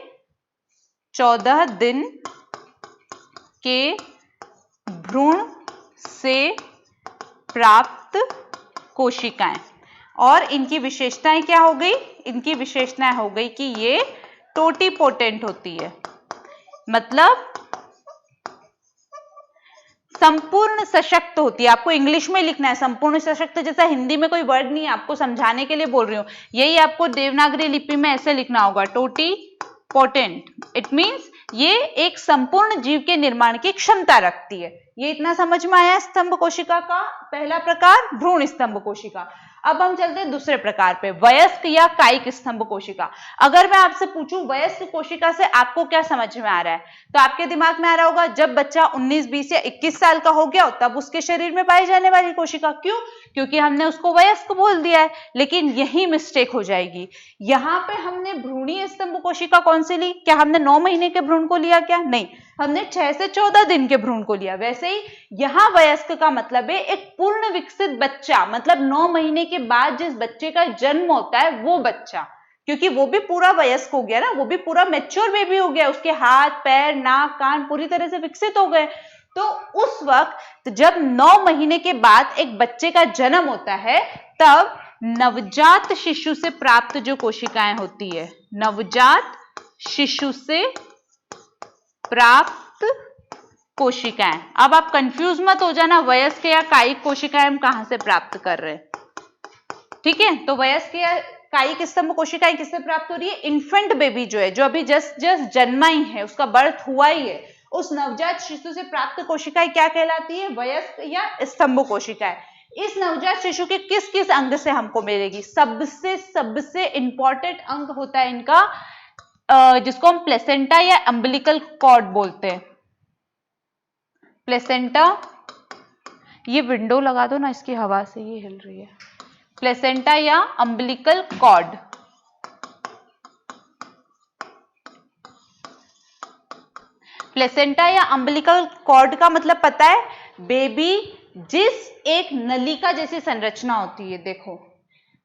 14 दिन के भ्रूण से प्राप्त कोशिकाएं। और इनकी विशेषताएं क्या हो गई? इनकी विशेषताएं हो गई कि ये टोटीपोटेंट होती है, मतलब संपूर्ण सशक्त होती है। आपको इंग्लिश में लिखना है संपूर्ण सशक्त, जैसा हिंदी में कोई वर्ड नहीं है, आपको समझाने के लिए बोल रही हूं। यही आपको देवनागरी लिपि में ऐसे लिखना होगा, टोटीपोटेंट। इट मींस ये एक संपूर्ण जीव के निर्माण की क्षमता रखती है। ये इतना समझ में आया स्तंभ कोशिका का पहला प्रकार, भ्रूण स्तंभ कोशिका। अब हम चलते हैं दूसरे प्रकार पे, वयस्क या कायिक स्तंभ कोशिका। अगर मैं आपसे पूछूं वयस्क कोशिका से आपको क्या समझ में आ रहा है, तो आपके दिमाग में आ रहा होगा जब बच्चा 19, 20 या 21 साल का हो गया तब उसके शरीर में पाई जाने वाली कोशिका। क्यों? क्योंकि हमने उसको वयस्क बोल दिया है। लेकिन यही मिस्टेक हो जाएगी। यहाँ पे हमने भ्रूणीय स्तंभ कोशिका कौन सी ली? क्या हमने 9 महीने के भ्रूण को लिया? क्या नहीं, हमने 6 से 14 दिन के भ्रूण को लिया। वैसे ही यहाँ वयस्क का मतलब है एक पूर्ण विकसित बच्चा, मतलब 9 महीने के बाद जिस बच्चे का जन्म होता है वो बच्चा, क्योंकि वो भी पूरा वयस्क हो गया ना, वो भी पूरा मैच्योर बेबी हो गया, उसके हाथ, पैर, नाक, कान पूरी तरह से विकसित हो गए। तो उस वक्त जब 9 महीने के बाद एक बच्चे का जन्म होता है, तब नवजात शिशु से प्राप्त जो कोशिकाएं होती है, नवजात शिशु से प्राप्त कोशिकाएं। अब आप कंफ्यूज मत हो जाना, वयस्क या कायिक कोशिकाएं हम कहां से प्राप्त कर रहे हैं, ठीक है। तो वयस्क या कायिक स्तंभ कोशिकाएं किससे प्राप्त हो रही है? इन्फेंट बेबी जो है, जो अभी जस्ट जन्मा ही है, उसका बर्थ हुआ ही है, उस नवजात शिशु से प्राप्त कोशिकाएं क्या कहलाती है? वयस्क या स्तंभ कोशिकाएं। इस नवजात शिशु के किस किस अंग से हमको मिलेगी? सबसे इंपॉर्टेंट अंग होता है इनका, जिसको हम प्लेसेंटा या अम्बिलिकल कॉर्ड बोलते हैं। प्लेसेंटा, ये विंडो लगा दो ना, इसकी हवा से ये हिल रही है। प्लेसेंटा या अम्बिलिकल कॉर्ड। प्लेसेंटा या अम्बिलिकल कॉर्ड का मतलब पता है? बेबी जिस एक नलिका जैसी संरचना होती है, देखो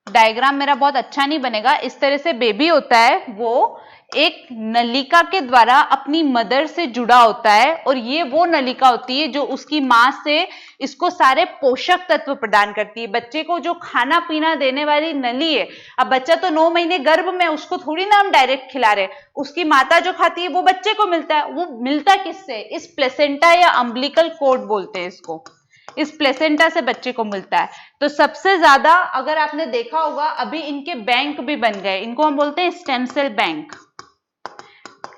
डायग्राम मेरा बहुत अच्छा नहीं बनेगा, इस तरह से बेबी होता है, वो एक नलिका के द्वारा अपनी मदर से जुड़ा होता है, और ये वो नलिका होती है जो उसकी मां से इसको सारे पोषक तत्व प्रदान करती है। बच्चे को जो खाना पीना देने वाली नली है, अब बच्चा तो 9 महीने गर्भ में, उसको थोड़ी ना हम डायरेक्ट खिला रहे, उसकी माता जो खाती है वो बच्चे को मिलता है। वो मिलता किससे? इस प्लेसेंटा या अम्बिलिकल कॉर्ड बोलते हैं इसको, इस प्लेसेंटा से बच्चे को मिलता है। तो सबसे ज्यादा, अगर आपने देखा होगा, अभी इनके बैंक भी बन गए, इनको हम बोलते हैं स्टेम सेल बैंक।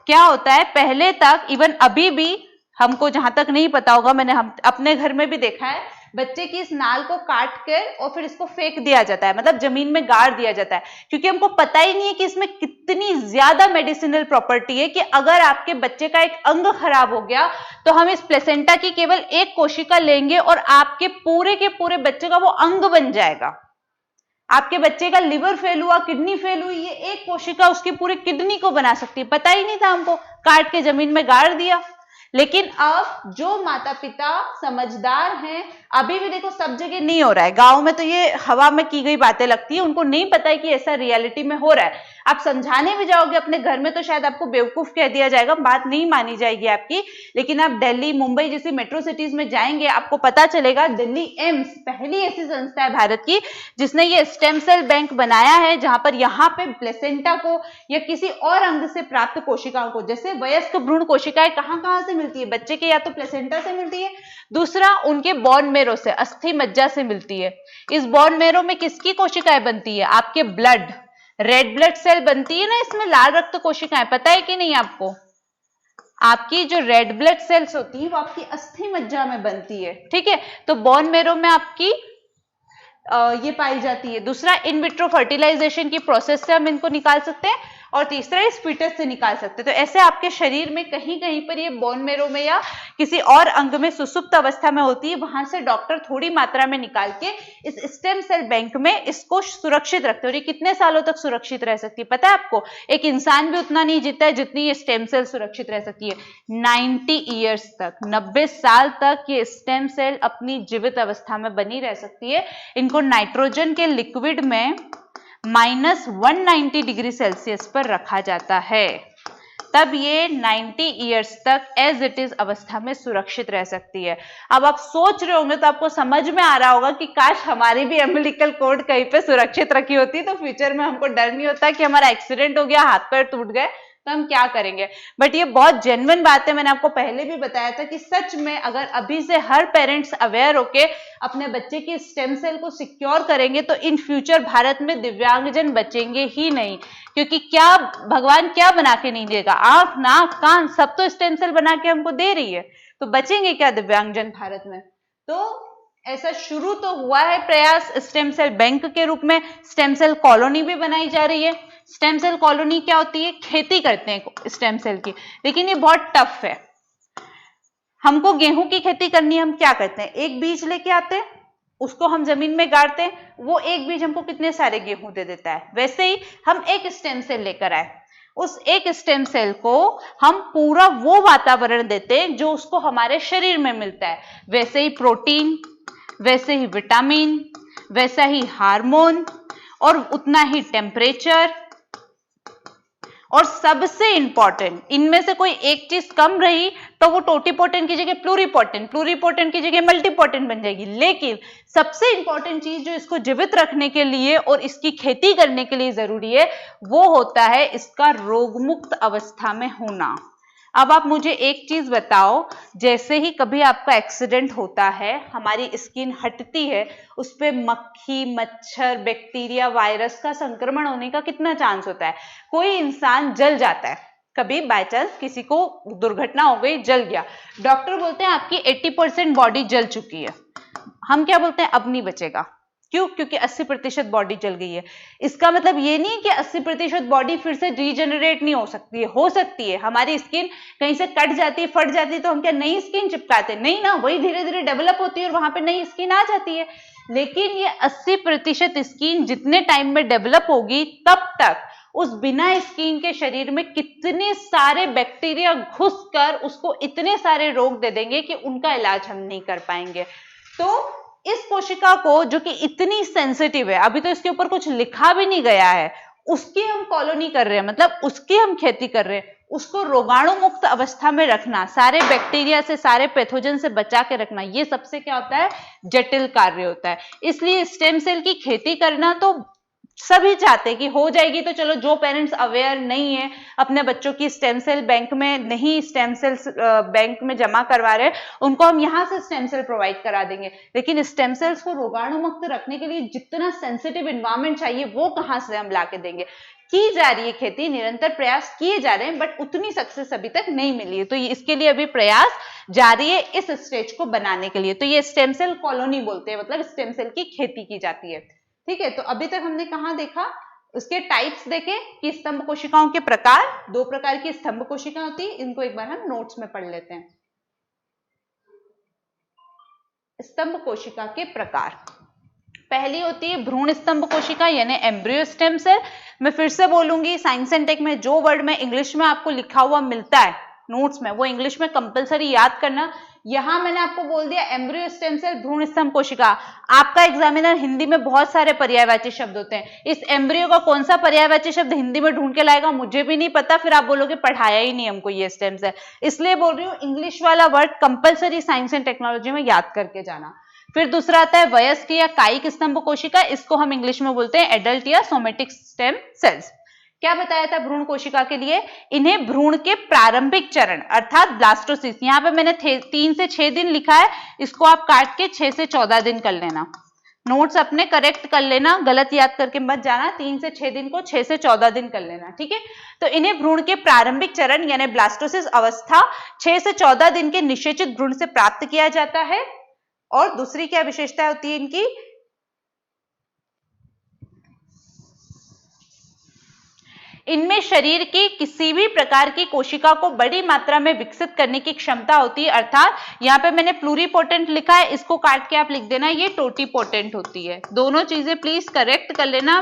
क्या होता है, पहले तक, इवन अभी भी हमको जहां तक नहीं पता होगा, मैंने हम अपने घर में भी देखा है, बच्चे की इस नाल को काट कर और फिर इसको फेंक दिया जाता है, मतलब जमीन में गाड़ दिया जाता है, क्योंकि हमको पता ही नहीं है कि इसमें कितनी ज्यादा मेडिसिनल प्रॉपर्टी है कि अगर आपके बच्चे का एक अंग खराब हो गया तो हम इस प्लेसेंटा की केवल एक कोशिका लेंगे और आपके पूरे के पूरे बच्चे का वो अंग बन जाएगा। आपके बच्चे का लिवर फेल हुआ, किडनी फेल हुई, ये एक कोशिका उसकी पूरी किडनी को बना सकती है। पता ही नहीं था हमको, काट के जमीन में गाड़ दिया। लेकिन अब जो माता पिता समझदार हैं, अभी भी देखो सब जगह नहीं हो रहा है, गांव में तो ये हवा में की गई बातें लगती है, उनको नहीं पता है कि ऐसा रियलिटी में हो रहा है। आप समझाने भी जाओगे अपने घर में तो शायद आपको बेवकूफ कह दिया जाएगा, बात नहीं मानी जाएगी आपकी। लेकिन आप दिल्ली, मुंबई जैसी मेट्रो सिटीज में जाएंगे, आपको पता चलेगा दिल्ली एम्स पहली ऐसी संस्था है भारत की जिसने ये स्टेम सेल बैंक बनाया है, जहां पर यहाँ पे प्लेसेंटा को या किसी और अंग से प्राप्त कोशिकाओं को, जैसे वयस्क भ्रूण कोशिकाएं कहां से मिलती है? बच्चे के या तो प्लेसेंटा से मिलती है, दूसरा उनके बोन मेरो से, अस्थि मज्जा से मिलती है। इस बोन मेरो में किसकी कोशिकाएं बनती है? आपके ब्लड, रेड ब्लड सेल बनती है ना, इसमें लाल रक्त कोशिकाएं, पता है कि नहीं आपको? आपकी जो रेड ब्लड सेल्स होती है वो आपकी अस्थि मज्जा में बनती है, ठीक है। तो बोन मेरो में आपकी ये पाई जाती है। दूसरा, इन विट्रो फर्टिलाइजेशन की प्रोसेस से हम इनको निकाल सकते हैं, और तीसरा इस फीटस से निकाल सकते हैं। तो ऐसे आपके शरीर में कहीं कहीं पर ये बोन मेरो में या किसी और अंग में सुसुप्त अवस्था में होती है, वहां से डॉक्टर थोड़ी मात्रा में निकाल के इस स्टेम सेल बैंक में इसको सुरक्षित रखते हैं। और ये कितने सालों तक सुरक्षित रह सकती है पता है आपको? एक इंसान भी उतना नहीं जीता है जितनी ये स्टेम सेल सुरक्षित रह सकती है, 90 ईयर्स तक, 90 साल तक ये स्टेम सेल अपनी जीवित अवस्था में बनी रह सकती है। इनको नाइट्रोजन के लिक्विड में -190 डिग्री सेल्सियस पर रखा जाता है, तब ये 90 ईयर्स तक एज इट इज अवस्था में सुरक्षित रह सकती है। अब आप सोच रहे होंगे, तो आपको समझ में आ रहा होगा कि काश हमारी भी अम्बिलिकल कॉर्ड कहीं पे सुरक्षित रखी होती, तो फ्यूचर में हमको डर नहीं होता कि हमारा एक्सीडेंट हो गया, हाथ पैर टूट गए तो हम क्या करेंगे। बट ये बहुत जेन्युइन बात है, मैंने आपको पहले भी बताया था कि सच में अगर अभी से हर पेरेंट्स अवेयर होके अपने बच्चे की स्टेम सेल को सिक्योर करेंगे तो इन फ्यूचर भारत में दिव्यांगजन बचेंगे ही नहीं। क्योंकि क्या भगवान क्या बना के नहीं देगा? आंख, नाक, कान सब तो स्टेम सेल बना के हमको दे रही है, तो बचेंगे क्या दिव्यांगजन भारत में? तो ऐसा शुरू तो हुआ है प्रयास स्टेम सेल बैंक के रूप में, स्टेम सेल कॉलोनी भी बनाई जा रही है। स्टेम सेल कॉलोनी क्या होती है? खेती करते हैं स्टेम सेल की, लेकिन ये बहुत टफ है। हमको गेहूं की खेती करनी है, हम क्या करते हैं? एक बीज लेके आते हैं, उसको हम जमीन में गाड़ते हैं, वो एक बीज हमको कितने सारे गेहूं दे देता है। वैसे ही हम एक स्टेम सेल लेकर आए, उस एक स्टेम सेल को हम पूरा वो वातावरण देते हैं जो उसको हमारे शरीर में मिलता है। वैसे ही प्रोटीन, वैसे ही विटामिन, वैसा ही हार्मोन, और उतना ही टेम्परेचर, और सबसे इंपॉर्टेंट, इनमें से कोई एक चीज कम रही तो वो टोटीपोटेंट की जगह प्लूरीपोटेंट, प्लूरीपोटेंट की जगह मल्टीपोटेंट बन जाएगी। लेकिन सबसे इंपॉर्टेंट चीज जो इसको जीवित रखने के लिए और इसकी खेती करने के लिए जरूरी है, वो होता है इसका रोगमुक्त अवस्था में होना। अब आप मुझे एक चीज बताओ, जैसे ही कभी आपका एक्सीडेंट होता है, हमारी स्किन हटती है, उस पे मक्खी, मच्छर, बैक्टीरिया, वायरस का संक्रमण होने का कितना चांस होता है? कोई इंसान जल जाता है, कभी बाय चांस किसी को दुर्घटना हो गई, जल गया, डॉक्टर बोलते हैं आपकी 80% बॉडी जल चुकी है, हम क्या बोलते हैं? अब नहीं बचेगा। क्यों? क्योंकि 80% बॉडी जल गई है। इसका मतलब ये नहीं कि 80% बॉडी फिर से रीजनरेट नहीं हो सकती है। हमारी स्किन कहीं से कट जाती है, फट जाती है, तो हम क्या नई स्किन चिपकाते? नहीं ना, वही धीरे धीरे डेवलप होती है और वहां पे नई स्किन आ जाती है। लेकिन ये 80% स्किन जितने टाइम में डेवलप होगी, तब तक उस बिना स्किन के शरीर में कितने सारे बैक्टीरिया घुसकर उसको इतने सारे रोग दे देंगे कि उनका इलाज हम नहीं कर पाएंगे। तो इस कोशिका को, जो कि इतनी सेंसिटिव है, अभी तो इसके ऊपर कुछ लिखा भी नहीं गया है, उसकी हम कॉलोनी कर रहे हैं, मतलब उसकी हम खेती कर रहे हैं, उसको रोगाणु मुक्त अवस्था में रखना, सारे बैक्टीरिया से, सारे पैथोजन से बचा के रखना, ये सबसे क्या होता है? जटिल कार्य होता है। इसलिए स्टेम सेल की खेती करना तो सभी चाहते हैं कि हो जाएगी, तो चलो, जो पेरेंट्स अवेयर नहीं है, अपने बच्चों की स्टेम सेल बैंक में नहीं, स्टेम सेल बैंक में जमा करवा रहे, उनको हम यहां से स्टेम सेल प्रोवाइड करा देंगे। लेकिन स्टेम सेल्स को रोगाणु मुक्त रखने के लिए जितना सेंसिटिव एनवायरमेंट चाहिए, वो कहां से हम ला के देंगे? की जा रही है खेती, निरंतर प्रयास किए जा रहे हैं, बट उतनी सक्सेस अभी तक नहीं मिली है। तो इसके लिए अभी प्रयास जारी है इस स्टेज को बनाने के लिए। तो ये स्टेम सेल कॉलोनी बोलते हैं, मतलब स्टेम सेल की खेती की जाती है। ठीक है, तो अभी तक हमने कहां देखा? उसके टाइप्स देखे कि स्तंभ कोशिकाओं के प्रकार, 2 प्रकार की स्तंभ कोशिका होती है, इनको एक बार हम नोट्स में पढ़ लेते हैं। स्तंभ कोशिका के प्रकार, पहली होती है भ्रूण स्तंभ कोशिका यानी एम्ब्रियो स्टेम सेल। मैं फिर से बोलूंगी, साइंस एंड टेक में जो वर्ड में इंग्लिश में आपको लिखा हुआ मिलता है नोट्स में, वो इंग्लिश में कंपलसरी याद करना। यहां मैंने आपको बोल दिया एम्ब्रियो स्टेम सेल, भ्रूण स्तंभ कोशिका। आपका एग्जामिनर हिंदी में बहुत सारे पर्यायवाची शब्द होते हैं, इस एम्ब्रियो का कौन सा पर्यायवाची शब्द हिंदी में ढूंढ के लाएगा मुझे भी नहीं पता, फिर आप बोलोगे पढ़ाया ही नहीं हमको ये स्टेम सेल। इसलिए बोल रही हूँ, इंग्लिश वाला word compulsory science and technology में याद करके जाना। फिर दूसरा आता है वयस्क या कायिक स्तंभ कोशिका, इसको हम इंग्लिश में बोलते हैं एडल्ट या सोमेटिक स्टेम सेल्स। क्या बताया था भ्रूण कोशिका के लिए? इन्हें भ्रूण के प्रारंभिक चरण अर्थात ब्लास्टोसिस, यहाँ पे मैंने 3 से 6 दिन लिखा है, इसको आप काट के 6 से 14 दिन कर लेना। नोट्स अपने करेक्ट कर लेना, गलत याद करके मत जाना। 3 से 6 दिन को 6 से 14 दिन कर लेना, ठीक है। तो इन्हें भ्रूण के प्रारंभिक चरण यानी ब्लास्टोसिस अवस्था 6 से 14 दिन के निषेचित भ्रूण से प्राप्त किया जाता है। और दूसरी क्या विशेषता होती है इनकी? इनमें शरीर की किसी भी प्रकार की कोशिका को बड़ी मात्रा में विकसित करने की क्षमता होती है, अर्थात यहाँ पे मैंने प्लूरीपोटेंट लिखा है, इसको काट के आप लिख देना ये टोटीपोटेंट होती है। दोनों चीजें प्लीज करेक्ट कर लेना,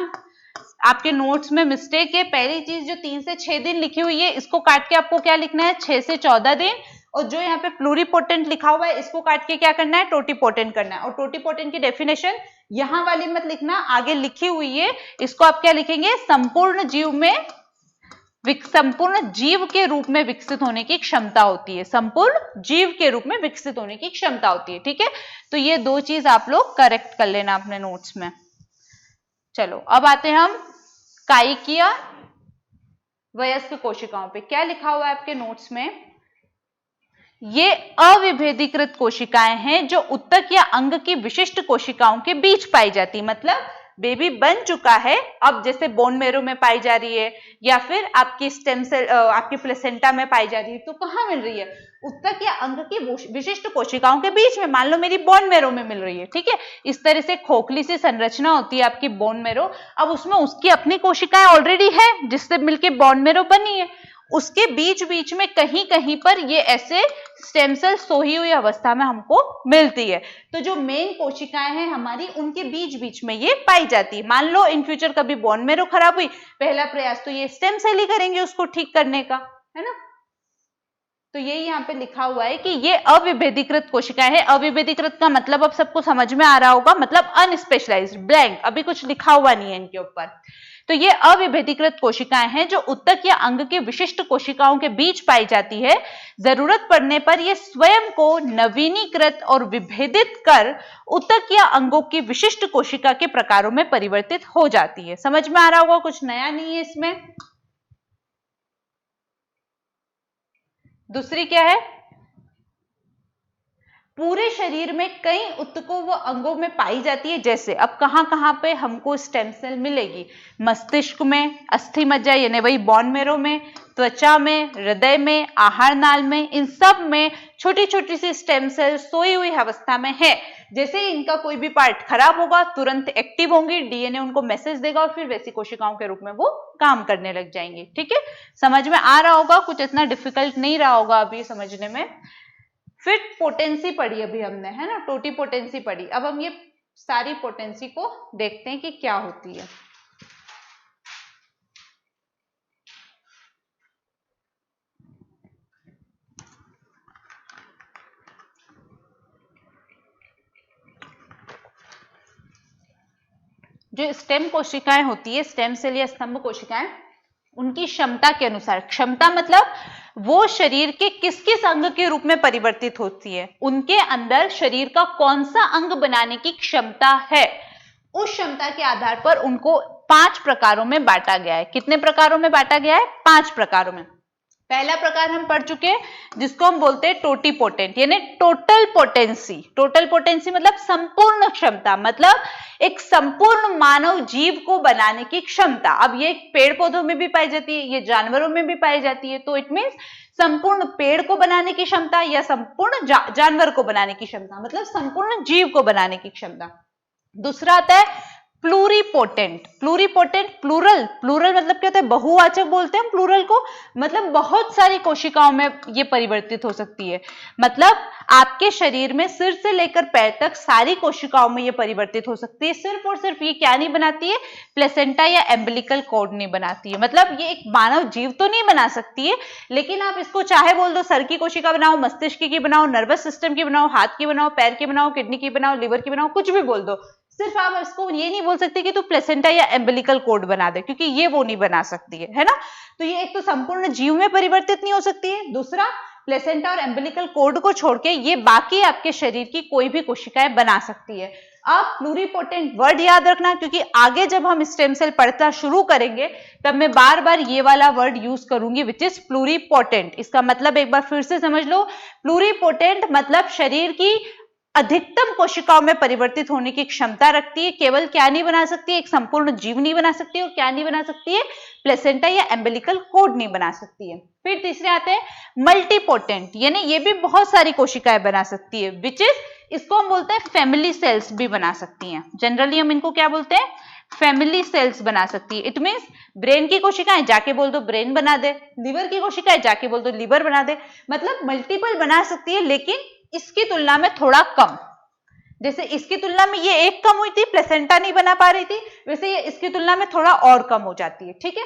आपके नोट्स में मिस्टेक है। पहली चीज जो 3 से 6 दिन लिखी हुई है, इसको काट के आपको क्या लिखना है? 6 से 14 दिन। और जो यहाँ पे प्लूरीपोटेंट लिखा हुआ है, इसको काट के क्या करना है? टोटीपोटेंट करना है। और टोटीपोटेंट की डेफिनेशन यहां वाली मत लिखना, आगे लिखी हुई है, इसको आप क्या लिखेंगे? संपूर्ण जीव के रूप में विकसित होने की क्षमता होती है। संपूर्ण जीव के रूप में विकसित होने की क्षमता होती है, ठीक है। तो ये 2 चीज आप लोग करेक्ट कर लेना अपने नोट्स में। चलो अब आते हैं हम कायिक या वयस्क कोशिकाओं पे। क्या लिखा हुआ है आपके नोट्स में? ये अविभेदीकृत कोशिकाएं हैं जो उत्तक या अंग की विशिष्ट कोशिकाओं के बीच पाई जाती, मतलब बेबी बन चुका है, अब जैसे बोन मेरो में पाई जा रही है या फिर आपकी स्टेम सेल आपकी प्लेसेंटा में पाई जा रही है, तो कहां मिल रही है? उत्तक या अंग की विशिष्ट कोशिकाओं के बीच में। मान लो मेरी बोन मेरो में मिल रही है, ठीक है। इस तरह से खोखली सी संरचना होती है आपकी बोन मेरो, अब उसमें उसकी अपनी कोशिकाएं ऑलरेडी है जिससे मिलके बोन मेरो बनी है, उसके बीच बीच में कहीं कहीं पर ये ऐसे स्टेम सेल सोई हुई अवस्था में हमको मिलती है। तो जो मेन कोशिकाएं हैं हमारी, उनके बीच बीच में ये पाई जाती है। मान लो इन फ्यूचर कभी बोन मेरो खराब हुई, पहला प्रयास तो ये स्टेम सेल ही करेंगे उसको ठीक करने का, है ना। तो ये यहाँ पे लिखा हुआ है कि ये अविभेदीकृत कोशिकाएं हैं। अविभेदीकृत का मतलब अब सबको समझ में आ रहा होगा, मतलब अनस्पेशलाइज्ड, ब्लैंक, अभी कुछ लिखा हुआ नहीं है इनके ऊपर। तो ये अविभेदीकृत कोशिकाएं हैं जो उत्तक या अंग की विशिष्ट कोशिकाओं के बीच पाई जाती है। जरूरत पड़ने पर ये स्वयं को नवीनीकृत और विभेदित कर उत्तक या अंगों की विशिष्ट कोशिका के प्रकारों में परिवर्तित हो जाती है। समझ में आ रहा होगा, कुछ नया नहीं है इसमें। दूसरी क्या है, पूरे शरीर में कई ऊतकों व अंगों में पाई जाती है। जैसे अब कहां पे हमको स्टेम सेल मिलेगी, मस्तिष्क में, अस्थि मज्जा यानी वही बोन मैरो में, त्वचा में, हृदय में, आहार नाल में, इन सब में छोटी छोटी सी स्टेम सेल सोई हुई अवस्था में है। जैसे ही इनका कोई भी पार्ट खराब होगा तुरंत एक्टिव होंगी, डीएनए उनको मैसेज देगा और फिर वैसी कोशिकाओं के रूप में वो काम करने लग जाएंगी। ठीक है, समझ में आ रहा होगा, कुछ इतना डिफिकल्ट नहीं रहा होगा अभी समझने में। फिर पोटेंसी पढ़ी अभी हमने, है ना, टोटी पोटेंसी पढ़ी। अब हम ये सारी पोटेंसी को देखते हैं कि क्या होती है। जो स्टेम कोशिकाएं होती है, स्टेम सेल या स्तंभ कोशिकाएं, उनकी क्षमता के अनुसार, क्षमता मतलब वो शरीर के किस किस अंग के रूप में परिवर्तित होती है, उनके अंदर शरीर का कौन सा अंग बनाने की क्षमता है, उस क्षमता के आधार पर उनको 5 प्रकारों में बांटा गया है। कितने प्रकारों में बांटा गया है? 5 प्रकारों में। पहला प्रकार हम पढ़ चुके हैं जिसको हम बोलते हैं टोटीपोटेंट यानी टोटल पोटेंसी। टोटल पोटेंसी मतलब संपूर्ण क्षमता, मतलब एक संपूर्ण मानव जीव को बनाने की क्षमता। अब ये पेड़ पौधों में भी पाई जाती है, ये जानवरों में भी पाई जाती है, तो इट मीन्स संपूर्ण पेड़ को बनाने की क्षमता या संपूर्ण जानवर को बनाने की क्षमता, मतलब संपूर्ण जीव को बनाने की क्षमता। दूसरा आता है प्लूरीपोटेंट। प्लूरीपोटेंट प्लूरल, प्लूरल मतलब क्या होता है? बहुवाचक बोलते हैं प्लूरल को, मतलब बहुत सारी कोशिकाओं में ये परिवर्तित हो सकती है। मतलब आपके शरीर में सिर से लेकर पैर तक सारी कोशिकाओं में ये परिवर्तित हो सकती है। सिर्फ और सिर्फ ये क्या नहीं बनाती है? प्लेसेंटा या एम्बिलिकल कॉर्ड नहीं बनाती है। मतलब ये एक मानव जीव तो नहीं बना सकती है, लेकिन आप इसको चाहे बोल दो सर की कोशिका बनाओ, मस्तिष्क की बनाओ, नर्वस सिस्टम की बनाओ, हाथ की बनाओ, पैर की बनाओ, किडनी की बनाओ, लिवर की बनाओ, कुछ भी बोल दो, सिर्फ आप इसको ये नहीं बोल सकते कि तू प्लेसेंटा या एम्बिलिकल कॉर्ड बना दे, क्योंकि ये वो नहीं बना सकती है ना। तो ये एक तो संपूर्ण जीव में परिवर्तित नहीं हो सकती है, दूसरा प्लेसेंटा और एम्बिलिकल कॉर्ड को छोड़ के ये बाकी आपके शरीर की कोई भी कोशिकाएं बना सकती है। आप प्लूरीपोटेंट वर्ड याद रखना, क्योंकि आगे जब हम स्टेम सेल पढ़ना शुरू करेंगे तब मैं बार बार ये वाला वर्ड यूज करूंगी, विच इज प्लूरीपोटेंट। इसका मतलब एक बार फिर से समझ लो, प्लूरीपोटेंट मतलब शरीर की अधिकतम कोशिकाओं में परिवर्तित होने की क्षमता रखती है। केवल क्या नहीं बना सकती है? एक संपूर्ण जीव नहीं बना सकती, और क्या नहीं बना सकती है? प्लेसेंटा या एम्बिलिकल कॉर्ड नहीं बना सकती है। फिर तीसरे आते हैं मल्टीपोटेंट, यानी ये भी बहुत सारी कोशिकाएं बना सकती है, विच इज, इसको हम बोलते हैं फैमिली सेल्स भी बना सकती हैं। जनरली हम इनको क्या बोलते हैं? फैमिली सेल्स बना सकती है। इट मीन्स ब्रेन की कोशिकाएं जाके बोल दो ब्रेन बना दे, लिवर की कोशिकाएं जाके बोल दो लिवर बना दे, मतलब मल्टीपल बना सकती है, लेकिन इसकी तुलना में थोड़ा कम। जैसे इसकी तुलना में ये एक कम हुई थी, प्लेसेंटा नहीं बना पा रही थी, वैसे ये इसकी तुलना में थोड़ा और कम हो जाती है। ठीक है,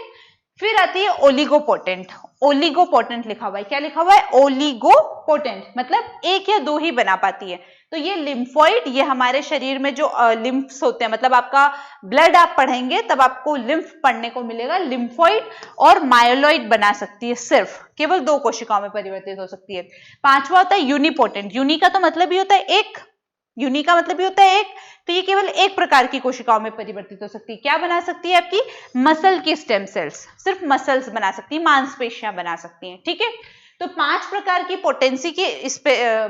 फिर आती है ओलिगोपोटेंट। ओलिगोपोटेंट लिखा हुआ है, क्या लिखा हुआ है? ओलिगोपोटेंट, मतलब एक या दो ही बना पाती है। तो ये लिम्फोइड, ये हमारे शरीर में जो लिम्फ्स होते हैं, मतलब आपका ब्लड आप पढ़ेंगे तब आपको लिम्फ पढ़ने को मिलेगा, लिम्फोइड और मायोलॉइड बना सकती है, सिर्फ केवल 2 कोशिकाओं में परिवर्तित हो सकती है। पांचवा होता है यूनिपोटेंट। यूनि का तो मतलब ही होता है एक, यूनि का मतलब ही होता है एक, तो ये केवल एक प्रकार की कोशिकाओं में परिवर्तित हो सकती है। क्या बना सकती है? आपकी मसल की स्टेम सेल्स, सिर्फ मसल्स बना सकती है, मांसपेशियां बना सकती हैं। ठीक है, तो 5 प्रकार की पोटेंसी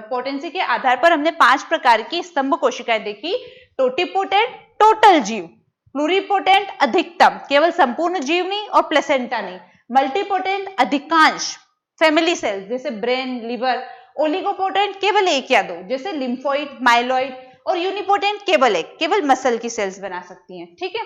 पोटेंसी के आधार पर हमने 5 प्रकार की स्तंभ कोशिकाएं देखी। टोटीपोटेंट टोटल जीव, प्लूरीपोटेंट अधिकतम, केवल संपूर्ण जीव नहीं और प्लेसेंटा नहीं, मल्टीपोटेंट अधिकांश फैमिली सेल्स जैसे ब्रेन, लिवर, ओलिगोपोटेंट केवल एक या 2 जैसे लिम्फोइड, माइलॉइड, और यूनिपोटेंट केवल एक, केवल मसल की सेल्स बना सकती हैं। ठीक है,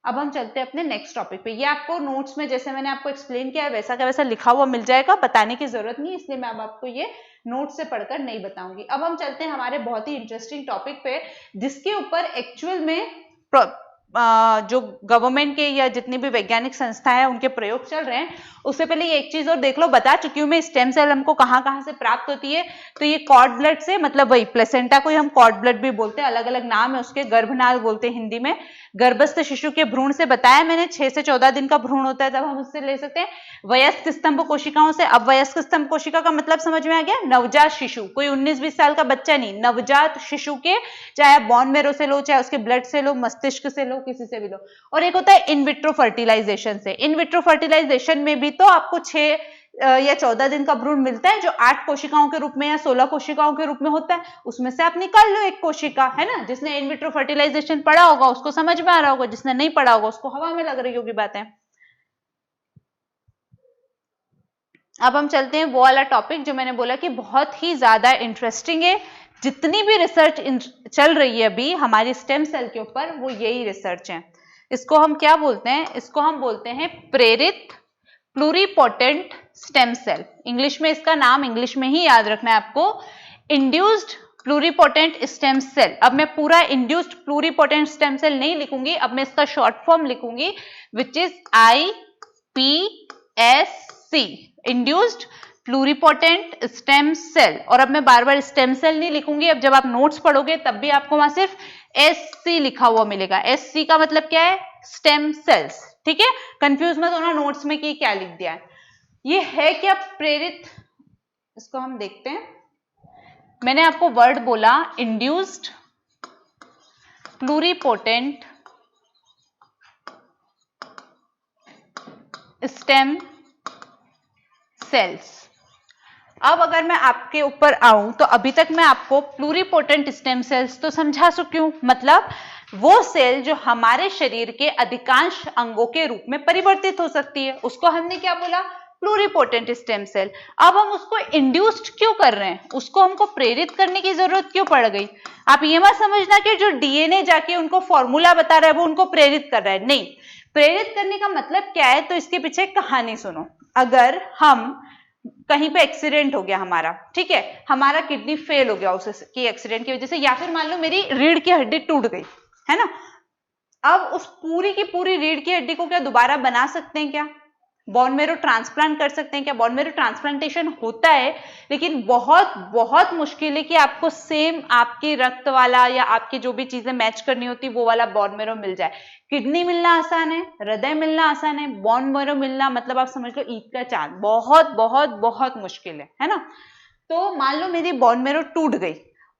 अब हम चलते हैं अपने नेक्स्ट टॉपिक पे। ये आपको नोट्स में जैसे मैंने आपको एक्सप्लेन किया है वैसा का वैसा लिखा हुआ मिल जाएगा, बताने की जरूरत नहीं, इसलिए मैं अब आपको ये नोट से पढ़कर नहीं बताऊंगी। अब हम चलते हैं हमारे बहुत ही इंटरेस्टिंग टॉपिक पे, जिसके ऊपर एक्चुअल में जो गवर्नमेंट के या जितनी भी वैज्ञानिक संस्थाएं हैं उनके प्रयोग चल रहे हैं। उससे पहले ये एक चीज और देख लो, बता चुकी हूं मैं स्टेम सेल हमको कहां से प्राप्त होती है। तो ये कॉर्ड ब्लड से, मतलब वही प्लेसेंटा को हम कॉर्ड ब्लड भी बोलते हैं, अलग अलग नाम है उसके, गर्भनाल बोलते हैं हिंदी में। गर्भस्थ शिशु के भ्रूण से बताया मैंने, 6 से 14 दिन का भ्रूण होता है तब हम उससे ले सकते हैं। वयस्क स्तंभ कोशिकाओं से, अब वयस्क स्तंभ कोशिका का मतलब समझ में आ गया? नवजात शिशु, कोई 19-20 साल का बच्चा नहीं, नवजात शिशु के, चाहे आप बॉन मैरो से लो, चाहे उसके ब्लड से लो, मस्तिष्क से लो, किसी से भी लो। और एक होता है इन विट्रो फर्टिलाइजेशन से। इन विट्रो फर्टिलाइजेशन में भी तो आपको 6 या 14 दिन का भ्रूण मिलता है जो 8 कोशिकाओं के रूप में या 16 कोशिकाओं के रूप में होता है, उसमें से आप निकाल लो एक कोशिका, है ना। जिसने इन विट्रो फर्टिलाइजेशन पढ़ा होगा उसको समझ में आ रहा होगा, जिसने नहीं पढ़ा होगा उसको हवा में लग रही होगी बातें। अब हम चलते हैं वो वाला टॉपिक जो मैंने बोला कि बहुत ही ज्यादा इंटरेस्टिंग है। जितनी भी रिसर्च चल रही है अभी हमारी स्टेम सेल के ऊपर वो यही रिसर्च है। इसको हम क्या बोलते हैं, इसको हम बोलते हैं प्रेरित प्लूरीपोटेंट स्टेम सेल। इंग्लिश में इसका नाम इंग्लिश में ही याद रखना है आपको, इंड्यूस्ड प्लूरीपोटेंट स्टेम सेल। अब मैं पूरा इंड्यूस्ड प्लूरीपोटेंट स्टेम सेल नहीं लिखूंगी, अब मैं इसका शॉर्ट फॉर्म लिखूंगी which is IPSC, induced pluripotent stem cell. और अब मैं बार बार स्टेम सेल नहीं लिखूंगी, अब जब आप नोट्स पढ़ोगे तब भी आपको वहां सिर्फ SC लिखा हुआ मिलेगा। SC का मतलब क्या है, स्टेम सेल्स, ठीक है। कंफ्यूज मत होना नोट्स में कि क्या लिख दिया है। ये है क्या प्रेरित, इसको हम देखते हैं। मैंने आपको वर्ड बोला इंड्यूस्ड प्लूरीपोटेंट स्टेम सेल्स। अब अगर मैं आपके ऊपर आऊं तो अभी तक मैं आपको प्लूरीपोटेंट स्टेम सेल्स तो समझा चुकी हूं, मतलब वो सेल जो हमारे शरीर के अधिकांश अंगों के रूप में परिवर्तित हो सकती है, उसको हमने क्या बोला, प्लूरीपोटेंट स्टेम सेल। अब हम उसको इंड्यूस्ड क्यों कर रहे हैं, उसको हमको प्रेरित करने की जरूरत क्यों पड़ गई। आप ये मत समझना कि जो डीएनए जाके उनको फॉर्मूला बता रहा है वो उनको प्रेरित कर रहा है, नहीं। प्रेरित करने का मतलब क्या है, तो इसके पीछे एक कहानी सुनो। अगर हम कहीं पे एक्सीडेंट हो गया हमारा, ठीक है, हमारा किडनी फेल हो गया उसकी एक्सीडेंट की वजह से, या फिर मान लो मेरी रीढ़ की हड्डी टूट गई, है ना। अब उस पूरी की पूरी रीढ़ की हड्डी को क्या दोबारा बना सकते हैं क्या, बोन मैरो ट्रांसप्लांट कर सकते हैं क्या। बोन मैरो ट्रांसप्लांटेशन होता है लेकिन बहुत बहुत मुश्किल है कि आपको सेम आपकी रक्त वाला या आपकी जो भी चीजें मैच करनी होती वो वाला बोन मैरो मिल जाए। किडनी मिलना आसान है, हृदय मिलना आसान है, बोन मैरो मिलना मतलब आप समझ लो ईद का चांद, बहुत बहुत बहुत मुश्किल है ना। तो मान लो मेरी बोन मैरो टूट गई,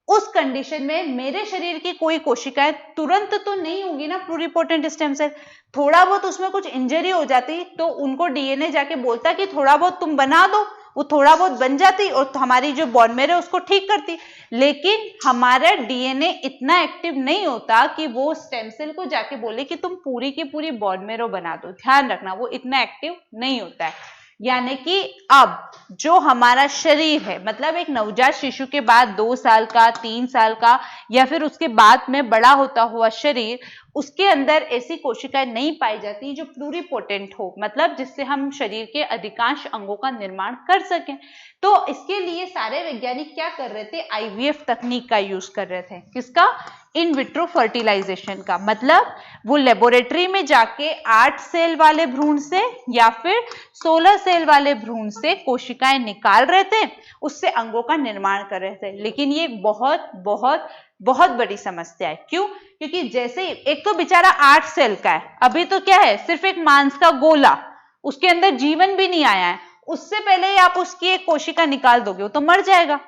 उस कंडीशन में मेरे शरीर की कोई कोशिकाएं तुरंत तो नहीं होगी ना प्लूरीपोटेंट स्टेम सेल, थोड़ा बहुत उसमें कुछ इंजरी हो जाती तो उनको डीएनए जाके बोलता कि थोड़ा बहुत तुम बना दो, वो थोड़ा बहुत बन जाती और हमारी जो बोन मैरो है उसको ठीक करती। लेकिन हमारा डीएनए इतना एक्टिव नहीं होता कि वो स्टेम सेल को जाके बोले कि तुम पूरी की पूरी बोन मैरो बना दो। ध्यान रखना वो इतना एक्टिव नहीं होता है। यानी कि अब जो हमारा शरीर है, मतलब एक नवजात शिशु के बाद 2 साल का, 3 साल का या फिर उसके बाद में बड़ा होता हुआ शरीर, उसके अंदर ऐसी कोशिकाएं नहीं पाई जाती जो प्लूरीपोटेंट हो, मतलब जिससे हम शरीर के अधिकांश अंगों का निर्माण कर सकें। तो इसके लिए सारे वैज्ञानिक क्या कर रहे थे, आईवीएफ तकनीक का यूज कर रहे थे। किसका, इन विट्रो फर्टिलाइजेशन का। मतलब वो लेबोरेटरी में जाके 8 सेल वाले भ्रूण से या फिर 16 सेल वाले भ्रूण से कोशिकाएं निकाल रहे थे, उससे अंगों का निर्माण कर रहे थे। लेकिन ये बहुत बहुत बहुत बड़ी समस्या है। क्यों, क्योंकि जैसे एक तो बेचारा 8 सेल का है, अभी तो क्या है सिर्फ एक मांस का गोला, उसके अंदर जीवन भी नहीं आया है, उससे पहले ही आप उसकी एक कोशिका निकाल दोगे वो तो मर जाएगा।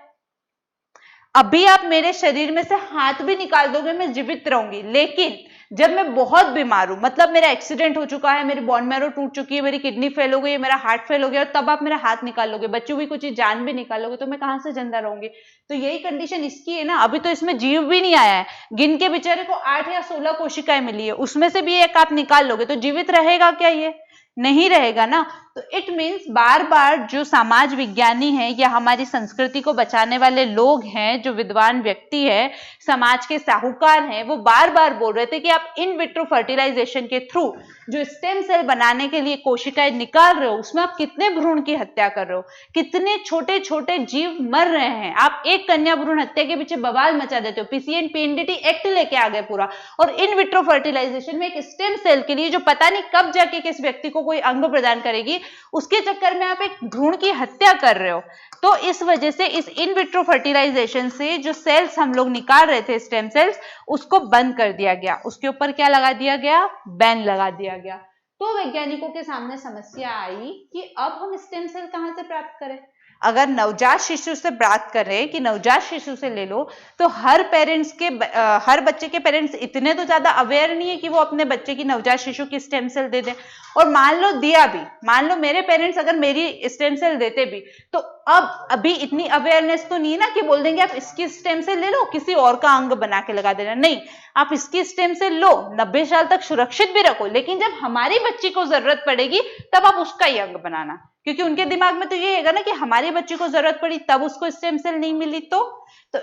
अभी आप मेरे शरीर में से हाथ भी निकाल दोगे मैं जीवित रहूंगी, लेकिन जब मैं बहुत बीमार हूं, मतलब मेरा एक्सीडेंट हो चुका है, मेरी बोन मैरो टूट चुकी है, मेरी किडनी फेल हो गई है, मेरा हार्ट फेल हो गया, और तब आप मेरा हाथ निकाल लोगे, बच्ची हुई कुछ जान भी निकालोगे, तो मैं कहां से जिंदा रहूंगी। तो यही कंडीशन इसकी है ना। अभी तो इसमें जीव भी नहीं आया है, गिन के बेचारे को 8 या 16 कोशिकाएं मिली है, उसमें से भी एक आप निकाल लोगे तो जीवित रहेगा क्या, ये नहीं रहेगा ना। तो इट मीन्स बार बार जो समाज विज्ञानी है या हमारी संस्कृति को बचाने वाले लोग हैं, जो विद्वान व्यक्ति है, समाज के साहूकार हैं, वो बार बार बोल रहे थे कि आप इन विट्रो फर्टिलाइजेशन के थ्रू जो स्टेम सेल बनाने के लिए कोशिकाएं निकाल रहे हो, उसमें आप कितने भ्रूण की हत्या कर रहे हो, कितने छोटे छोटे जीव मर रहे हैं। आप एक कन्या भ्रूण हत्या के पीछे बवाल मचा देते हो, पीसीएन पीएनडीटी एक्ट लेके आ गए पूरा, और इन विट्रो फर्टिलाइजेशन में एक स्टेम सेल के लिए जो पता नहीं कब जाके किस व्यक्ति को कोई अंग प्रदान करेगी, उसके चक्कर में आप एक भ्रूण की हत्या कर रहे हो। तो इस वजह से इस इन विट्रो फर्टिलाइजेशन से जो सेल्स हम लोग निकाल रहे थे, स्टेम सेल्स, उसको बंद कर दिया गया, उसके ऊपर क्या लगा दिया गया, बैन लगा दिया गया। तो वैज्ञानिकों के सामने समस्या आई कि अब हम स्टेम सेल कहां से प्राप्त करें। अगर नवजात शिशु से बात कर रहे हैं कि नवजात शिशु से ले लो, तो हर बच्चे के पेरेंट्स इतने तो ज्यादा अवेयर नहीं है कि वो अपने बच्चे की नवजात शिशु की स्टेम सेल दे दें। और मान लो दिया भी, मान लो मेरे पेरेंट्स अगर मेरी स्टेम सेल देते भी, तो अब अभी इतनी अवेयरनेस तो नहीं है ना कि बोल देंगे आप इसकी स्टेम सेल ले लो, किसी और का अंग बना के लगा देना। नहीं, आप इसकी स्टेम सेल लो, 90 साल तक सुरक्षित भी रखो, लेकिन जब हमारी बच्ची को जरूरत पड़ेगी तब आप उसका ही अंग बनाना, क्योंकि उनके दिमाग में तो ये है ना कि हमारी बच्ची को जरूरत पड़ी तब उसको स्टेम सेल नहीं मिली। तो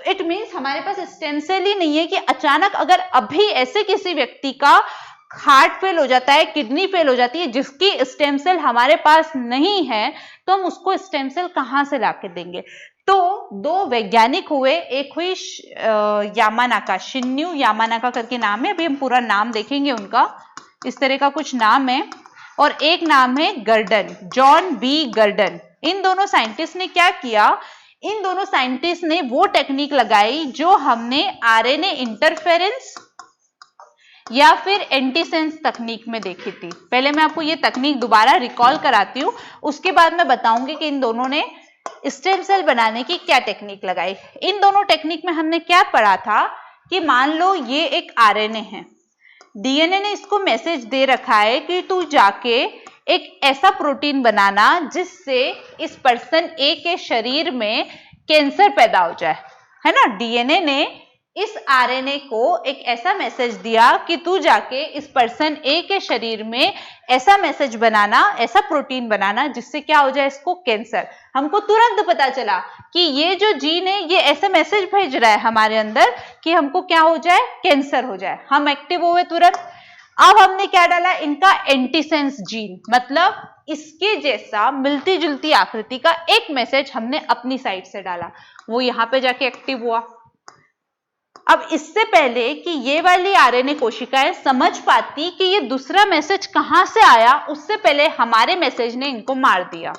इट मीन्स हमारे पास स्टेम सेल ही नहीं है कि अचानक अगर अभी ऐसे किसी व्यक्ति का हार्ट फेल हो जाता है, किडनी फेल हो जाती है, जिसकी स्टेम सेल हमारे पास नहीं है, तो हम उसको स्टेम सेल कहां से लाके देंगे। तो 2 वैज्ञानिक हुए, एक हुई यामानाका, शिन्यू यामानाका करके नाम है, अभी हम पूरा नाम देखेंगे उनका, इस तरह का कुछ नाम है, और एक नाम है गर्डन, जॉन बी गर्डन। इन दोनों साइंटिस्ट ने क्या किया, इन दोनों साइंटिस्ट ने वो टेक्निक लगाई जो हमने आरएनए इंटरफेरेंस या फिर एंटीसेंस तकनीक में देखी थी। पहले मैं आपको ये तकनीक दोबारा रिकॉल कराती हूँ, उसके बाद मैं बताऊंगी कि इन दोनों ने स्टेम सेल बनाने की क्या टेक्निक लगाई। इन दोनों टेक्निक में हमने क्या पढ़ा था कि मान लो ये एक आरएनए है, डीएनए ने इसको मैसेज दे रखा है कि तू जाके एक ऐसा प्रोटीन बनाना जिससे इस पर्सन ए के शरीर में कैंसर पैदा हो जाए, है ना। डीएनए ने इस आरएनए को एक ऐसा मैसेज दिया कि तू जाके इस पर्सन ए के शरीर में ऐसा मैसेज बनाना, ऐसा प्रोटीन बनाना जिससे क्या हो जाए, इसको कैंसर। हमको तुरंत पता चला कि ये जो जीन है ये ऐसा मैसेज भेज रहा है हमारे अंदर कि हमको क्या हो जाए, कैंसर हो जाए। हम एक्टिव हुए तुरंत। अब हमने क्या डाला, इनका एंटीसेंस जीन, मतलब इसके जैसा मिलती जुलती आकृति का एक मैसेज हमने अपनी साइड से डाला, वो यहां पे जाके एक्टिव हुआ। अब इससे पहले कि ये वाली आरएनए कोशिकाएं समझ पाती कि ये दूसरा मैसेज कहां से आया, उससे पहले हमारे मैसेज ने इनको मार दिया,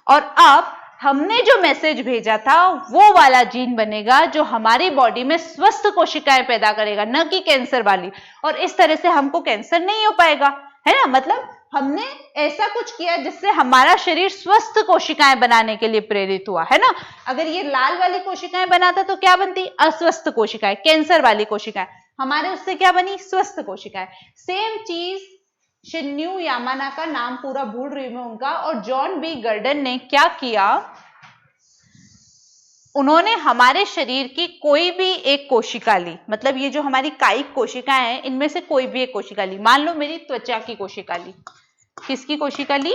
और अब हमने जो मैसेज भेजा था वो वाला जीन बनेगा जो हमारी बॉडी में स्वस्थ कोशिकाएं पैदा करेगा, न कि कैंसर वाली। और इस तरह से हमको कैंसर नहीं हो पाएगा, है ना। मतलब हमने ऐसा कुछ किया जिससे हमारा शरीर स्वस्थ कोशिकाएं बनाने के लिए प्रेरित हुआ, है ना। अगर ये लाल वाली कोशिकाएं बनाता तो क्या बनती, अस्वस्थ कोशिकाएं, कैंसर वाली कोशिकाएं। हमारे उससे क्या बनी, स्वस्थ कोशिकाएं। सेम चीज शिन्यू यामानाका, नाम पूरा भूल रही हूं मैं उनका, और जॉन बी गर्डन ने क्या किया, उन्होंने हमारे शरीर की कोई भी एक कोशिका ली, मतलब ये जो हमारी कायिक कोशिकाएं हैं इनमें से कोई भी एक कोशिका ली। मान लो मेरी त्वचा की कोशिका ली, किसकी कोशिका ली,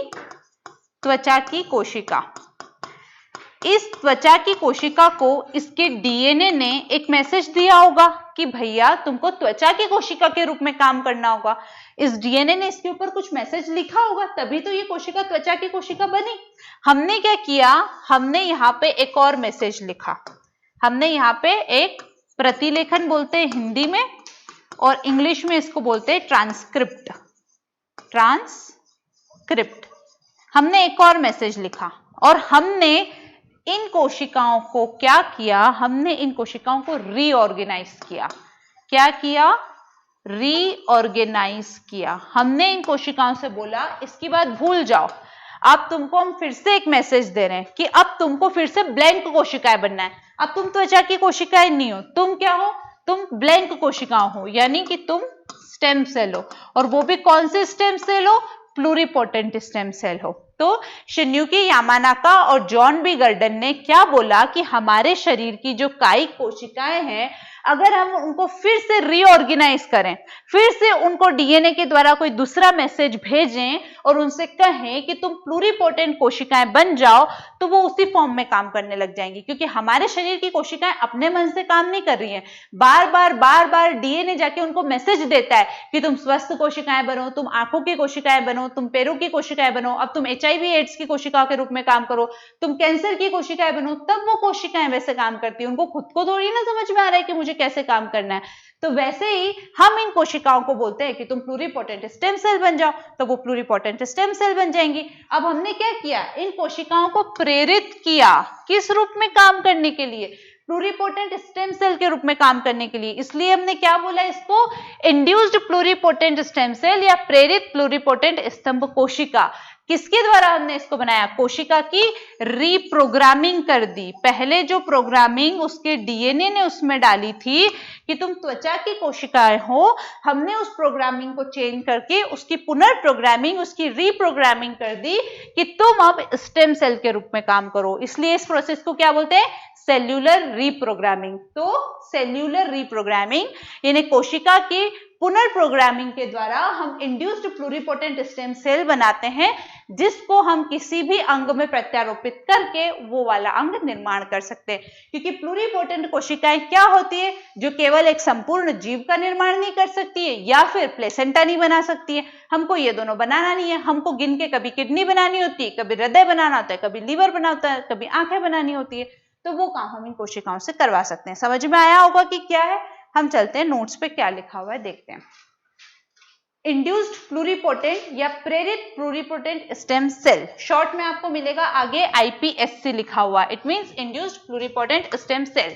त्वचा की कोशिका। इस त्वचा की कोशिका को इसके डीएनए ने एक मैसेज दिया होगा कि भैया तुमको त्वचा की कोशिका के रूप में काम करना होगा। इस डीएनए ने इसके ऊपर कुछ मैसेज लिखा होगा, तभी तो ये कोशिका त्वचा की कोशिका बनी। हमने क्या किया, हमने यहाँ पे एक और मैसेज लिखा। हमने यहाँ पे एक प्रतिलेखन बोलते हैं हिंदी में, और इंग्लिश में इसको बोलते हैं ट्रांसक्रिप्ट। ट्रांसक्रिप्ट, हमने एक और मैसेज लिखा, और हमने इन कोशिकाओं को क्या किया, हमने इन कोशिकाओं को रीऑर्गेनाइज किया। क्या किया, रीऑर्गेनाइज किया। हमने इन कोशिकाओं से बोला इसकी बात भूल जाओ, अब तुमको हम फिर से एक मैसेज दे रहे हैं कि अब तुमको फिर से ब्लैंक कोशिकाएं बनना है। अब तुम त्वचा की कोशिकाएं नहीं हो, तुम क्या हो, तुम ब्लैंक कोशिकाओं हो, यानी कि तुम स्टेम सेल हो। और वो भी कौन से स्टेम सेल हो, प्लूरिपोटेंट स्टेम सेल हो। तो शिन्युकी यामानाका और जॉन बी गर्डन ने क्या बोला कि हमारे शरीर की जो कायिक कोशिकाएं हैं, अगर हम उनको फिर से रीऑर्गेनाइज करें, फिर से उनको डीएनए के द्वारा कोई दूसरा मैसेज भेजें और उनसे कहें कि तुम प्लूरिपोटेंट कोशिकाएं बन जाओ, तो वो उसी फॉर्म में काम करने लग जाएंगी। क्योंकि हमारे शरीर की कोशिकाएं अपने मन से काम नहीं कर रही हैं, बार बार डीएनए जाके उनको मैसेज देता है कि तुम स्वस्थ कोशिकाएं बनो, तुम आंखों की कोशिकाएं बनो, तुम पैरों की कोशिकाएं बनो, अब तुम HIV एड्स की कोशिकाओं के रूप में काम करो, तुम कैंसर की कोशिकाएं बनो। तब वो कोशिकाएं वैसे काम करती है, उनको खुद को थोड़ी ना समझ में आ रहा है कि मुझे कैसे काम करना है। तो वैसे ही हम इन कोशिकाओं को बोलते हैं कि तुम प्लूरिपोटेंट स्टेम सेल बन जाओ, तो वो प्लूरिपोटेंट स्टेम सेल बन जाएंगी। अब हमने क्या किया, इन कोशिकाओं को प्रेरित किया किस रूप में काम करने के लिए, प्लूरिपोटेंट स्टेम सेल के रूप में काम करने के लिए। इसलिए हमने क्या बोला इसको, इंड्यूस्ड प्लूरिपोटेंट स्टेम सेल या प्रेरित प्लूरिपोटेंट स्तंभ कोशिका। किसके द्वारा हमने इसको बनाया, कोशिका की रीप्रोग्रामिंग कर दी। पहले जो प्रोग्रामिंग उसके डीएनए ने उसमें डाली थी कि तुम त्वचा की कोशिकाएं हो, हमने उस प्रोग्रामिंग को चेंज करके उसकी पुनर्प्रोग्रामिंग, उसकी रीप्रोग्रामिंग कर दी कि तुम अब स्टेम सेल के रूप में काम करो। इसलिए इस प्रोसेस को क्या बोलते हैं, सेल्यूलर रीप्रोग्रामिंग। तो सेल्यूलर रीप्रोग्रामिंग यानी कोशिका की पुनर्प्रोग्रामिंग के द्वारा हम इंड्यूस्ड प्लूरिपोटेंट स्टेम सेल बनाते हैं, जिसको हम किसी भी अंग में प्रत्यारोपित करके वो वाला अंग निर्माण कर सकते हैं। क्योंकि प्लूरिपोटेंट कोशिकाएं क्या होती है, जो केवल एक संपूर्ण जीव का निर्माण नहीं कर सकती है या फिर प्लेसेंटा नहीं बना सकती है। हमको ये दोनों बनाना नहीं है, हमको गिन के कभी किडनी बनानी होती है, कभी हृदय बनाना होता है, कभी लीवर बनाना होता है, कभी आंखें बनानी होती है। तो वो काम हम इन कोशिकाओं से करवा सकते हैं। समझ में आया होगा कि क्या है। हम चलते हैं नोट्स पे क्या लिखा हुआ है देखते हैं। इंड्यूस्ड प्लूरिपोटेंट या प्रेरित प्लूरिपोटेंट स्टेम सेल, शॉर्ट में आपको मिलेगा आगे आईपीएससी लिखा हुआ। It means induced pluripotent stem cell.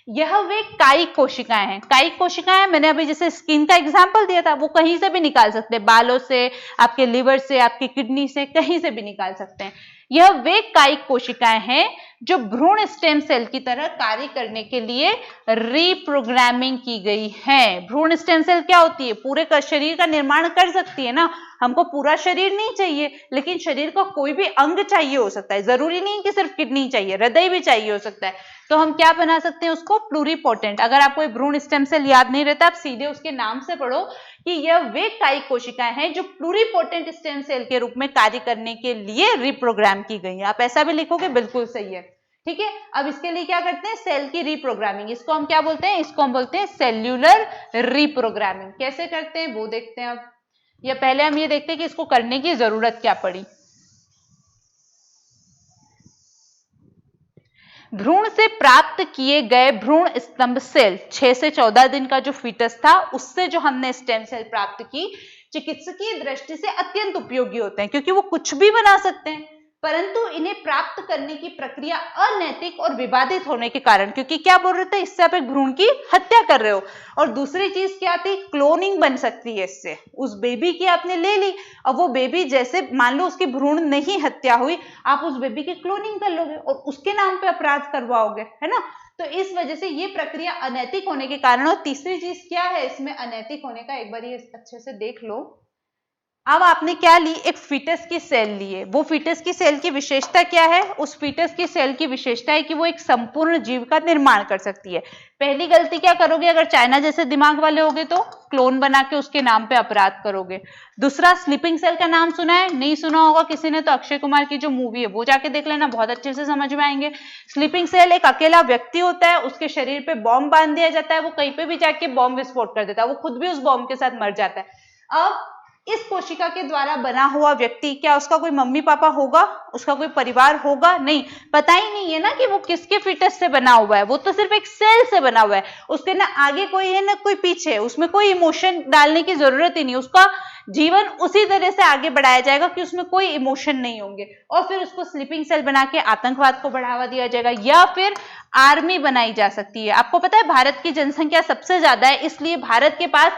यह वे कायिक कोशिकाएं हैं। कायिक कोशिकाएं मैंने अभी जैसे स्किन का एग्जांपल दिया था, वो कहीं से भी निकाल सकते हैं, बालों से, आपके लिवर से, आपकी किडनी से, कहीं से भी निकाल सकते हैं। यह वे कायिक कोशिकाएं हैं जो भ्रूण स्टेम सेल की तरह कार्य करने के लिए रीप्रोग्रामिंग की गई है। भ्रूण स्टेम सेल क्या होती है, पूरे शरीर का निर्माण कर सकती है ना। हमको पूरा शरीर नहीं चाहिए, लेकिन शरीर का कोई भी अंग चाहिए हो सकता है। जरूरी नहीं कि सिर्फ किडनी चाहिए, हृदय भी चाहिए हो सकता है। तो हम क्या बना सकते हैं उसको, प्लूरिपोटेंट। अगर आपको कोई भ्रूण स्टेम सेल याद नहीं रहता, आप सीधे उसके नाम से पढ़ो कि यह वे कायिक कोशिकाएं हैं जो प्लूरिपोटेंट स्टेम सेल के रूप में कार्य करने के लिए रिप्रोग्राम की गई है। आप ऐसा भी लिखोगे, बिल्कुल सही है। ठीक है, अब इसके लिए क्या करते हैं, सेल की रीप्रोग्रामिंग। इसको हम क्या बोलते हैं, इसको हम बोलते हैं सेल्यूलर रीप्रोग्रामिंग। कैसे करते हैं वो देखते हैं अब, या पहले हम ये देखते हैं कि इसको करने की जरूरत क्या पड़ी। भ्रूण से प्राप्त किए गए भ्रूण स्तंभ सेल, 6 से 14 दिन का जो फीटस था, उससे जो हमने स्टेम सेल प्राप्त की, चिकित्सकीय दृष्टि से अत्यंत उपयोगी होते हैं, क्योंकि वो कुछ भी बना सकते हैं। परंतु इन्हें प्राप्त करने की प्रक्रिया अनैतिक और विवादित होने के कारण, क्योंकि क्या बोल रहे थे, इससे आप एक भ्रूण की हत्या कर रहे हो। और दूसरी चीज क्या थी, क्लोनिंग बन सकती है इससे। उस बेबी की आपने ले ली, अब वो बेबी जैसे मान लो उसकी भ्रूण नहीं हत्या हुई, आप उस बेबी की क्लोनिंग कर लोगे और उसके नाम पे अपराध करवाओगे, है ना। तो इस वजह से ये प्रक्रिया अनैतिक होने के कारण। और तीसरी चीज क्या है इसमें अनैतिक होने का, एक बार ये अच्छे से देख लो। अब आपने क्या ली, एक फीटस की सेल ली है। वो फीटस की सेल की विशेषता क्या है, उस फीटस की सेल की विशेषता है कि वो एक संपूर्ण जीव का निर्माण कर सकती है। पहली गलती क्या करोगे, अगर चाइना जैसे दिमाग वाले होगे तो क्लोन बना के उसके नाम पे अपराध करोगे। दूसरा, स्लीपिंग सेल का नाम सुना है, नहीं सुना होगा किसी ने तो अक्षय कुमार की जो मूवी है वो जाके देख लेना, बहुत अच्छे से समझ में आएंगे। स्लीपिंग सेल एक अकेला व्यक्ति होता है, उसके शरीर पे बॉम्ब बांध दिया जाता है, वो कहीं पे भी जाके बॉम्ब विस्फोट कर देता है, वो खुद भी उस बॉम्ब के साथ मर जाता है। अब इस कोशिका के द्वारा बना हुआ व्यक्ति, क्या उसका कोई मम्मी पापा होगा, उसका कोई परिवार होगा, नहीं, पता ही नहीं है ना कि वो किसके फीटस से बना हुआ है। वो तो सिर्फ एक सेल से बना हुआ है, उसके ना आगे कोई है ना कोई पीछे, उसमें कोई इमोशन डालने की जरूरत ही नहीं। उसका जीवन उसी तरह से आगे बढ़ाया जाएगा कि उसमें कोई इमोशन नहीं होंगे। और फिर उसको स्लीपिंग सेल बना के आतंकवाद को बढ़ावा दिया जाएगा, या फिर आर्मी बनाई जा सकती है। आपको पता है भारत की जनसंख्या सबसे ज्यादा है, इसलिए भारत के पास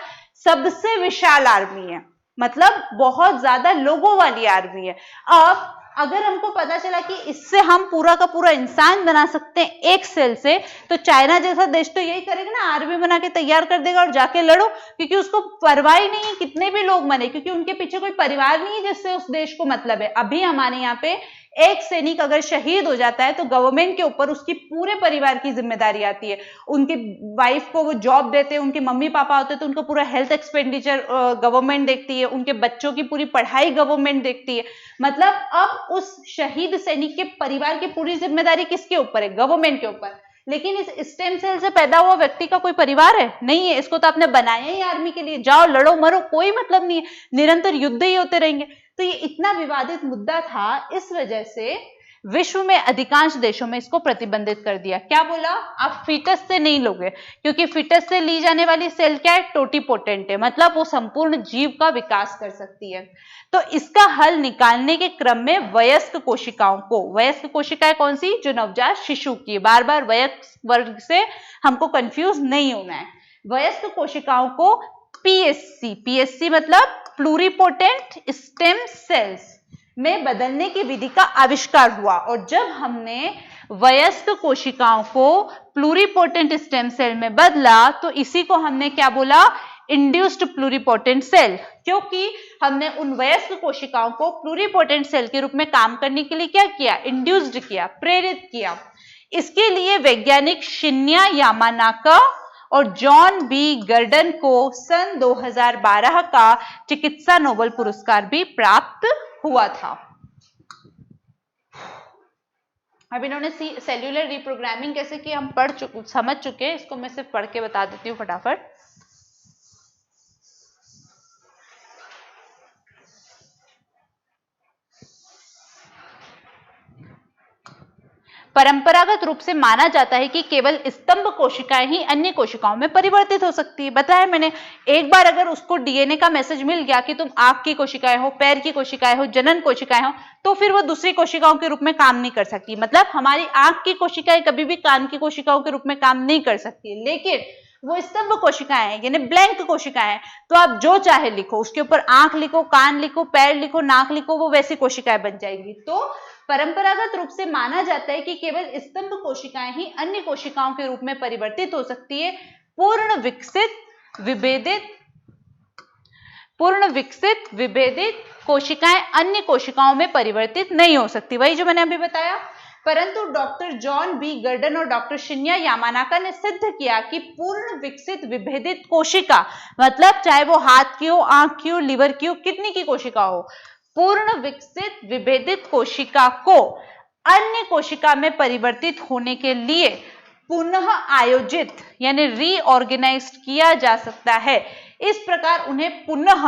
सबसे विशाल आर्मी है, मतलब बहुत ज्यादा लोगों वाली आर्मी है। अब अगर हमको पता चला कि इससे हम पूरा का पूरा इंसान बना सकते हैं एक सेल से, तो चाइना जैसा देश तो यही करेगा ना, आर्मी बना के तैयार कर देगा और जाके लड़ो, क्योंकि उसको परवाह ही नहीं है कितने भी लोग मरे, क्योंकि उनके पीछे कोई परिवार नहीं है जिससे उस देश को मतलब है। अभी हमारे यहाँ पे एक सैनिक अगर शहीद हो जाता है तो गवर्नमेंट के ऊपर उसकी पूरे परिवार की जिम्मेदारी आती है। उनकी वाइफ को वो जॉब देते हैं, उनके मम्मी पापा होते हैं तो उनका पूरा हेल्थ एक्सपेंडिचर गवर्नमेंट देखती है, उनके बच्चों की पूरी पढ़ाई गवर्नमेंट देखती है। मतलब अब उस शहीद सैनिक के परिवार की पूरी जिम्मेदारी किसके ऊपर है, गवर्नमेंट के ऊपर। लेकिन इस स्टेम सेल से पैदा हुआ व्यक्ति का कोई परिवार है, नहीं है। इसको तो आपने बनाया ही आर्मी के लिए, जाओ लड़ो मरो, कोई मतलब नहीं है, निरंतर युद्ध ही होते रहेंगे। तो ये इतना विवादित मुद्दा था, इस वजह से विश्व में अधिकांश देशों में इसको प्रतिबंधित कर दिया। क्या बोला? आप फीटस से नहीं लोगे, क्योंकि फीटस से ली जाने वाली सेल क्या है? टोटीपोटेंट है, मतलब वो संपूर्ण जीव का विकास कर सकती है। तो इसका हल निकालने के क्रम में वयस्क कोशिकाओं को, वयस्क कोशिकाएं कौन सी? जो नवजात शिशु की, बार बार वयस्क वर्ग से हमको कंफ्यूज नहीं होना है। वयस्क कोशिकाओं को पीएससी, पीएससी मतलब प्लूरिपोटेंट स्टेम सेल्स में बदलने की विधि का आविष्कार हुआ। और जब हमने वयस्क कोशिकाओं को प्लूरिपोटेंट स्टेम सेल में बदला तो इसी को हमने क्या बोला? इंड्यूस्ड प्लूरिपोटेंट सेल, क्योंकि हमने उन वयस्क कोशिकाओं को प्लूरिपोटेंट सेल के रूप में काम करने के लिए क्या किया? इंड्यूस्ड किया, प्रेरित किया। इसके लिए वैज्ञानिक शिन्या यामानाका और जॉन बी गर्डन को सन 2012 का चिकित्सा नोबेल पुरस्कार भी प्राप्त हुआ था। अब इन्होंने सेल्यूलर रिप्रोग्रामिंग कैसे की हम समझ चुके हैं, इसको मैं सिर्फ पढ़ के बता देती हूँ फटाफट। परंपरागत रूप से माना जाता है कि केवल स्तंभ कोशिकाएं ही अन्य कोशिकाओं में परिवर्तित हो सकती है। बताया मैंने, एक बार अगर उसको डीएनए का मैसेज मिल गया कि तुम आंख की कोशिकाएं हो, पैर की कोशिकाएं हो, जनन कोशिकाएं हो, तो फिर वो दूसरी कोशिकाओं के रूप में काम नहीं कर सकती। मतलब हमारी आंख की कोशिकाएं कभी भी कान की कोशिकाओं के रूप में काम नहीं कर सकती, लेकिन वो स्तंभ कोशिकाएं हैं, यानी ब्लैंक कोशिकाएं हैं, तो आप जो चाहे लिखो, उसके ऊपर आंख लिखो, कान लिखो, पैर लिखो, नाक लिखो, वो वैसी कोशिकाएं बन जाएगी। तो परंपरागत रूप से माना जाता है कि केवल स्तंभ कोशिकाएं ही अन्य कोशिकाओं के रूप में परिवर्तित हो सकती है। पूर्ण विकसित विभेदित कोशिकाएं अन्य कोशिकाओं में परिवर्तित नहीं हो सकती, वही जो मैंने अभी बताया। परंतु डॉक्टर जॉन बी गर्डन और डॉक्टर शिन्या यामानाका ने सिद्ध किया कि पूर्ण विकसित विभेदित कोशिका, मतलब चाहे वो हाथ की हो, आंख की हो, लिवर की हो, किडनी की कोशिका हो, पूर्ण विकसित विभेदित कोशिका को अन्य कोशिका में परिवर्तित होने के लिए पुनः आयोजित यानी रीऑर्गेनाइज्ड किया जा सकता है। इस प्रकार उन्हें पुनः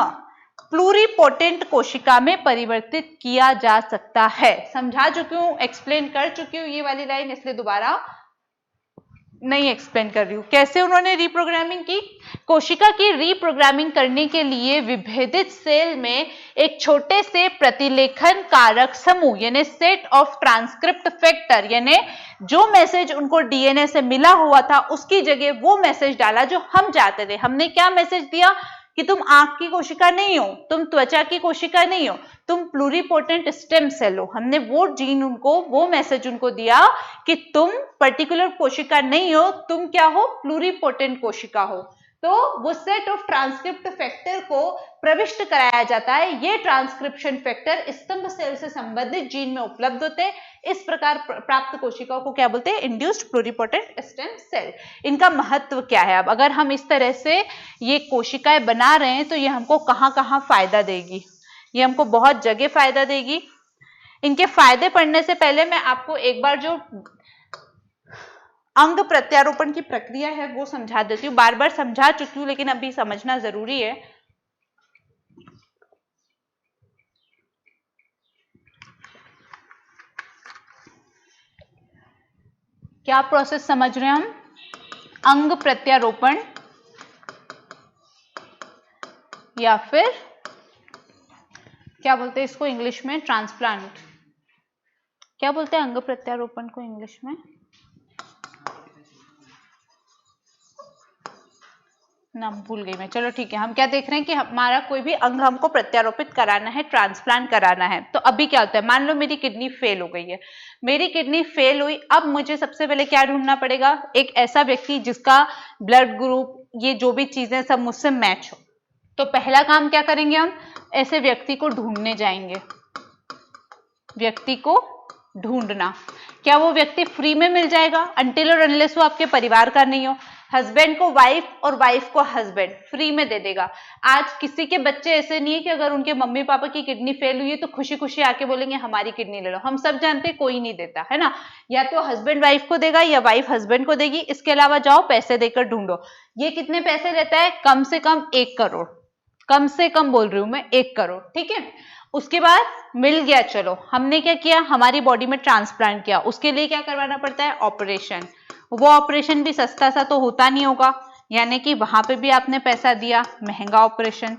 प्लूरिपोटेंट कोशिका में परिवर्तित किया जा सकता है। समझा चुकी हूं, एक्सप्लेन कर चुकी हूं ये वाली लाइन, इसलिए दोबारा नहीं एक्सप्लेन कर रही हूं। कैसे उन्होंने रिप्रोग्रामिंग की? कोशिका की रिप्रोग्रामिंग करने के लिए विभेदित सेल में एक छोटे से प्रतिलेखन कारक समूह यानी सेट ऑफ ट्रांसक्रिप्ट फैक्टर, यानी जो मैसेज उनको डीएनए से मिला हुआ था उसकी जगह वो मैसेज डाला जो हम चाहते थे। हमने क्या मैसेज दिया कि तुम आंख की कोशिका नहीं हो, तुम त्वचा की कोशिका नहीं हो, तुम प्लूरिपोटेंट स्टेम सेल हो। हमने वो जीन उनको, वो मैसेज उनको दिया कि तुम पर्टिकुलर कोशिका नहीं हो, तुम क्या हो? प्लूरिपोटेंट कोशिका हो। तो वो सेट ऑफ ट्रांसक्रिप्ट फैक्टर को प्रविष्ट कराया जाता है। ये ट्रांसक्रिप्शन फैक्टर स्तंभ सेल से संबंधित जीन में उपलब्ध होते हैं। इस प्रकार प्राप्त कोशिकाओं को क्या बोलते हैं? Induced pluripotent stem cell. इनका महत्व क्या है? अब अगर हम इस तरह से ये कोशिकाएं बना रहे हैं तो ये हमको कहाँ कहाँ फायदा देगी? ये हमको बहुत जगह फायदा देगी। इनके फायदे पढ़ने से पहले मैं आपको एक बार जो अंग प्रत्यारोपण की प्रक्रिया है वो समझा देती हूँ। बार बार समझा चुकी हूँ लेकिन अभी समझना जरूरी है। क्या प्रोसेस समझ रहे हैं हम? अंग प्रत्यारोपण या फिर क्या बोलते हैं इसको इंग्लिश में? ट्रांसप्लांट। क्या बोलते हैं अंग प्रत्यारोपण को इंग्लिश में? नाम भूल गई मैं। चलो ठीक है, हम क्या देख रहे हैं कि हमारा कोई भी अंग हमको प्रत्यारोपित कराना है, ट्रांसप्लांट कराना है। तो अभी क्या होता है? मान लो मेरी किडनी फेल हो गई है, मेरी किडनी फेल हुई, अब मुझे सबसे पहले क्या ढूंढना पड़ेगा? एक ऐसा व्यक्ति जिसका ब्लड ग्रुप, ये जो भी चीजें सब मुझसे मैच हो। तो पहला काम क्या करेंगे? हम ऐसे व्यक्ति को ढूंढने जाएंगे। व्यक्ति को ढूंढना, क्या वो व्यक्ति फ्री में मिल जाएगा? अनटिल और अनलेस वो आपके परिवार का नहीं हो। हस्बैंड को वाइफ और वाइफ को हस्बैंड फ्री में दे देगा। आज किसी के बच्चे ऐसे नहीं है कि अगर उनके मम्मी पापा की किडनी फेल हुई है तो खुशी खुशी आके बोलेंगे हमारी किडनी ले लो। हम सब जानते हैं कोई नहीं देता है ना, या तो हस्बैंड वाइफ को देगा या वाइफ हस्बैंड को देगी। इसके अलावा जाओ पैसे देकर ढूंढो। ये कितने पैसे लेता है? कम से कम 1 करोड़, कम से कम बोल रही हूं मैं 1 करोड़, ठीक है। उसके बाद मिल गया, चलो हमने क्या किया, हमारी बॉडी में ट्रांसप्लांट किया, उसके लिए क्या करवाना पड़ता है, ऑपरेशन। वो ऑपरेशन भी सस्ता सा तो होता नहीं होगा, यानी कि वहां पे भी आपने पैसा दिया, महंगा ऑपरेशन।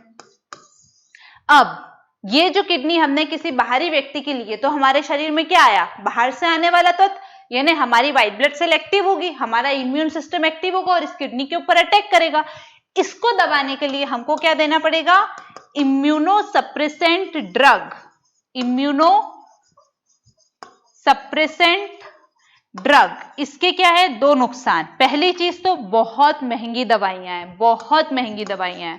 अब ये जो किडनी हमने किसी बाहरी व्यक्ति के लिए, तो हमारे शरीर में क्या आया, बाहर से आने वाला तत्व, यानी हमारी व्हाइट ब्लड सेल एक्टिव होगी, हमारा इम्यून सिस्टम एक्टिव होगा और इस किडनी के ऊपर अटैक करेगा। इसको दबाने के लिए हमको क्या देना पड़ेगा, immuno suppressant drug. Immuno suppressant drug, इसके क्या है, दो नुकसान। पहली चीज तो बहुत महंगी दवाइयां हैं, बहुत महंगी दवाइयां हैं,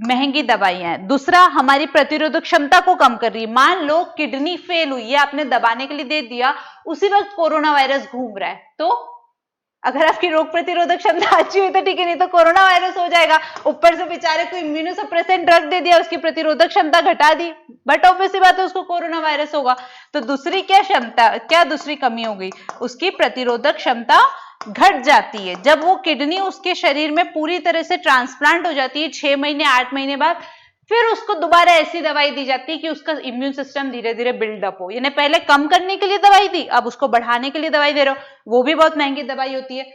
महंगी दवाइयां हैं। दूसरा, हमारी प्रतिरोधक क्षमता को कम कर रही है। मान लो किडनी फेल हुई है, आपने दबाने के लिए दे दिया, उसी वक्त कोरोना वायरस घूम रहा है, तो अगर आपकी रोग प्रतिरोधक क्षमता अच्छी हुई तो ठीक है, नहीं तो कोरोना वायरस हो जाएगा। ऊपर से बेचारे को इम्यूनोसप्रेसेंट ड्रग दे दिया, उसकी प्रतिरोधक क्षमता घटा दी, बट ऑब्वियसली बात है उसको कोरोना वायरस होगा। तो दूसरी क्या क्षमता, क्या दूसरी कमी हो गई, उसकी प्रतिरोधक क्षमता घट जाती है। जब वो किडनी उसके शरीर में पूरी तरह से ट्रांसप्लांट हो जाती है 6 महीने 8 महीने बाद, फिर उसको दोबारा ऐसी दवाई दी जाती है कि उसका इम्यून सिस्टम धीरे धीरे बिल्डअप हो। यानी पहले कम करने के लिए दवाई दी, अब उसको बढ़ाने के लिए दवाई दे रहे हो, वो भी बहुत महंगी दवाई होती है।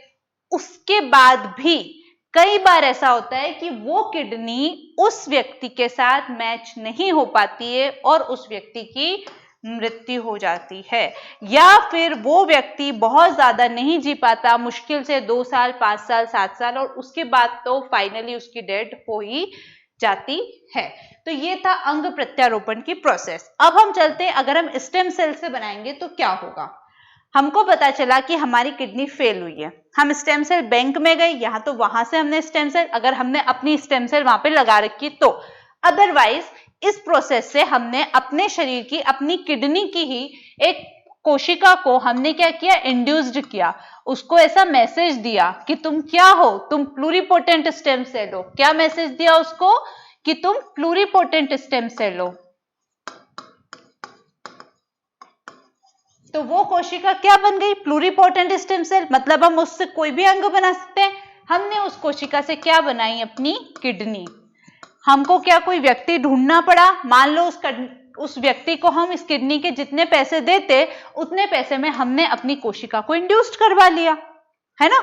उसके बाद भी कई बार ऐसा होता है कि वो किडनी उस व्यक्ति के साथ मैच नहीं हो पाती है और उस व्यक्ति की मृत्यु हो जाती है, या फिर वो व्यक्ति बहुत ज्यादा नहीं जी पाता, मुश्किल से 2 साल 5 साल 7 साल, और उसके बाद तो फाइनली उसकी डेथ हो ही जाती है। तो ये था अंग प्रत्यारोपण की प्रोसेस। अब हम चलते हैं, अगर हम स्टेम सेल से बनाएंगे तो क्या होगा। हमको पता चला कि हमारी किडनी फेल हुई है, हम स्टेम सेल बैंक में गए, यहाँ तो वहां से हमने स्टेम सेल, अगर हमने अपनी स्टेम सेल वहां पे लगा रखी तो, अदरवाइज इस प्रोसेस से हमने अपने शरीर की, अपनी किडनी की ही एक कोशिका को हमने क्या किया, इंड्यूस्ड किया, उसको ऐसा मैसेज दिया कि तुम क्या हो, तुम प्लूरिपोटेंट स्टेम सेल हो। क्या मैसेज दिया उसको, कि तुम प्लूरिपोटेंट स्टेम सेल हो। तो वो कोशिका क्या बन गई, प्लूरिपोटेंट स्टेम सेल, मतलब हम उससे कोई भी अंग बना सकते हैं। हमने उस कोशिका से क्या बनाई, अपनी किडनी। हमको क्या कोई व्यक्ति ढूंढना पड़ा, मान लो उस व्यक्ति को हम इस किडनी के जितने पैसे देते, उतने पैसे में हमने अपनी कोशिका को इंड्यूस्ड करवा लिया, है ना।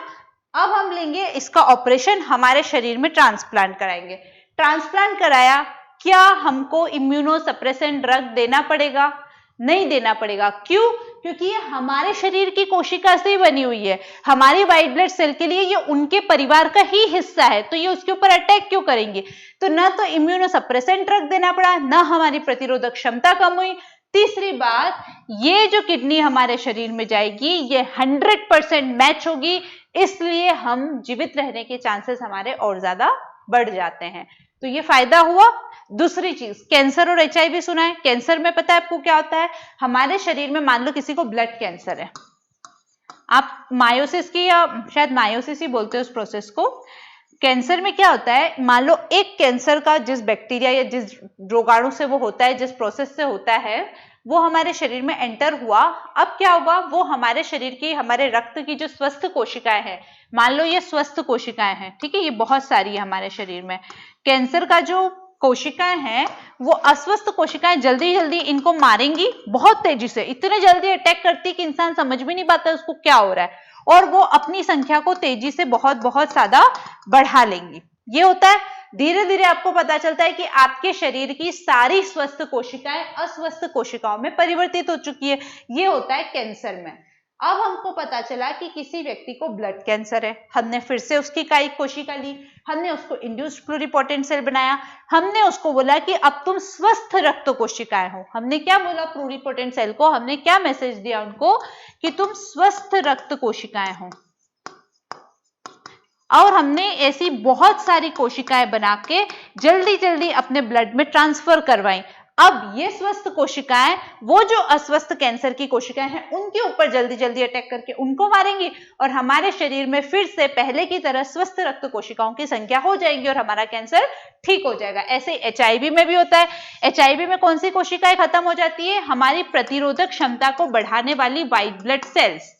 अब हम लेंगे इसका ऑपरेशन, हमारे शरीर में ट्रांसप्लांट कराएंगे। ट्रांसप्लांट कराया, क्या हमको इम्यूनोसप्रेसेंट ड्रग देना पड़ेगा, नहीं देना पड़ेगा। क्यों, क्योंकि ये हमारे शरीर की कोशिका से ही बनी हुई है, हमारी व्हाइट ब्लड सेल के लिए ये उनके परिवार का ही हिस्सा है, तो ये उसके ऊपर अटैक क्यों करेंगे। तो ना तो इम्यूनोसप्रेसेंट ड्रग देना पड़ा, ना हमारी प्रतिरोधक क्षमता कम हुई। तीसरी बात, ये जो किडनी हमारे शरीर में जाएगी ये 100% मैच होगी, इसलिए हम जीवित रहने के चांसेस हमारे और ज्यादा बढ़ जाते हैं। तो ये फायदा हुआ। दूसरी चीज, कैंसर और HIV सुना है। कैंसर में पता है आपको क्या होता है, हमारे शरीर में मान लो किसी को ब्लड कैंसर है, आप मायोसिस की, या शायद मायोसिस ही बोलते हैं उस प्रोसेस को। कैंसर में क्या होता है, मान लो एक कैंसर का जिस बैक्टीरिया या जिस रोगाणु से वो होता है, जिस प्रोसेस से होता है, वो हमारे शरीर में एंटर हुआ। अब क्या होगा, वो हमारे शरीर की, हमारे रक्त की जो स्वस्थ कोशिकाएं हैं, मान लो ये स्वस्थ कोशिकाएं हैं, ठीक है, ये बहुत सारी है हमारे शरीर में। कैंसर का जो कोशिकाएं हैं, वो अस्वस्थ कोशिकाएं जल्दी जल्दी इनको मारेंगी, बहुत तेजी से, इतने जल्दी अटैक करती कि इंसान समझ भी नहीं पाता उसको क्या हो रहा है, और वो अपनी संख्या को तेजी से बहुत बहुत ज्यादा बढ़ा लेंगी। ये होता है, धीरे धीरे आपको पता चलता है कि आपके शरीर की सारी स्वस्थ कोशिकाएं अस्वस्थ कोशिकाओं में परिवर्तित हो चुकी है। ये होता है कैंसर में। अब हमको पता चला कि किसी व्यक्ति को ब्लड कैंसर है, हमने फिर से उसकी कायिक कोशिका ली, हमने उसको इंड्यूस्ड प्लूरिपोटेंट सेल बनाया, हमने उसको बोला कि अब तुम स्वस्थ रक्त कोशिकाएं हो। हमने क्या बोला प्लूरिपोटेंट सेल को, हमने क्या मैसेज दिया उनको, कि तुम स्वस्थ रक्त कोशिकाएं हो। और हमने ऐसी बहुत सारी कोशिकाएं बना के जल्दी जल्दी अपने ब्लड में ट्रांसफर करवाई। अब ये स्वस्थ कोशिकाएं वो जो अस्वस्थ कैंसर की कोशिकाएं हैं उनके ऊपर जल्दी जल्दी अटैक करके उनको मारेंगी, और हमारे शरीर में फिर से पहले की तरह स्वस्थ रक्त कोशिकाओं की संख्या हो जाएगी और हमारा कैंसर ठीक हो जाएगा। ऐसे HIV में भी होता है। HIV में कौन सी कोशिकाएं खत्म हो जाती है, हमारी प्रतिरोधक क्षमता को बढ़ाने वाली व्हाइट ब्लड सेल्स,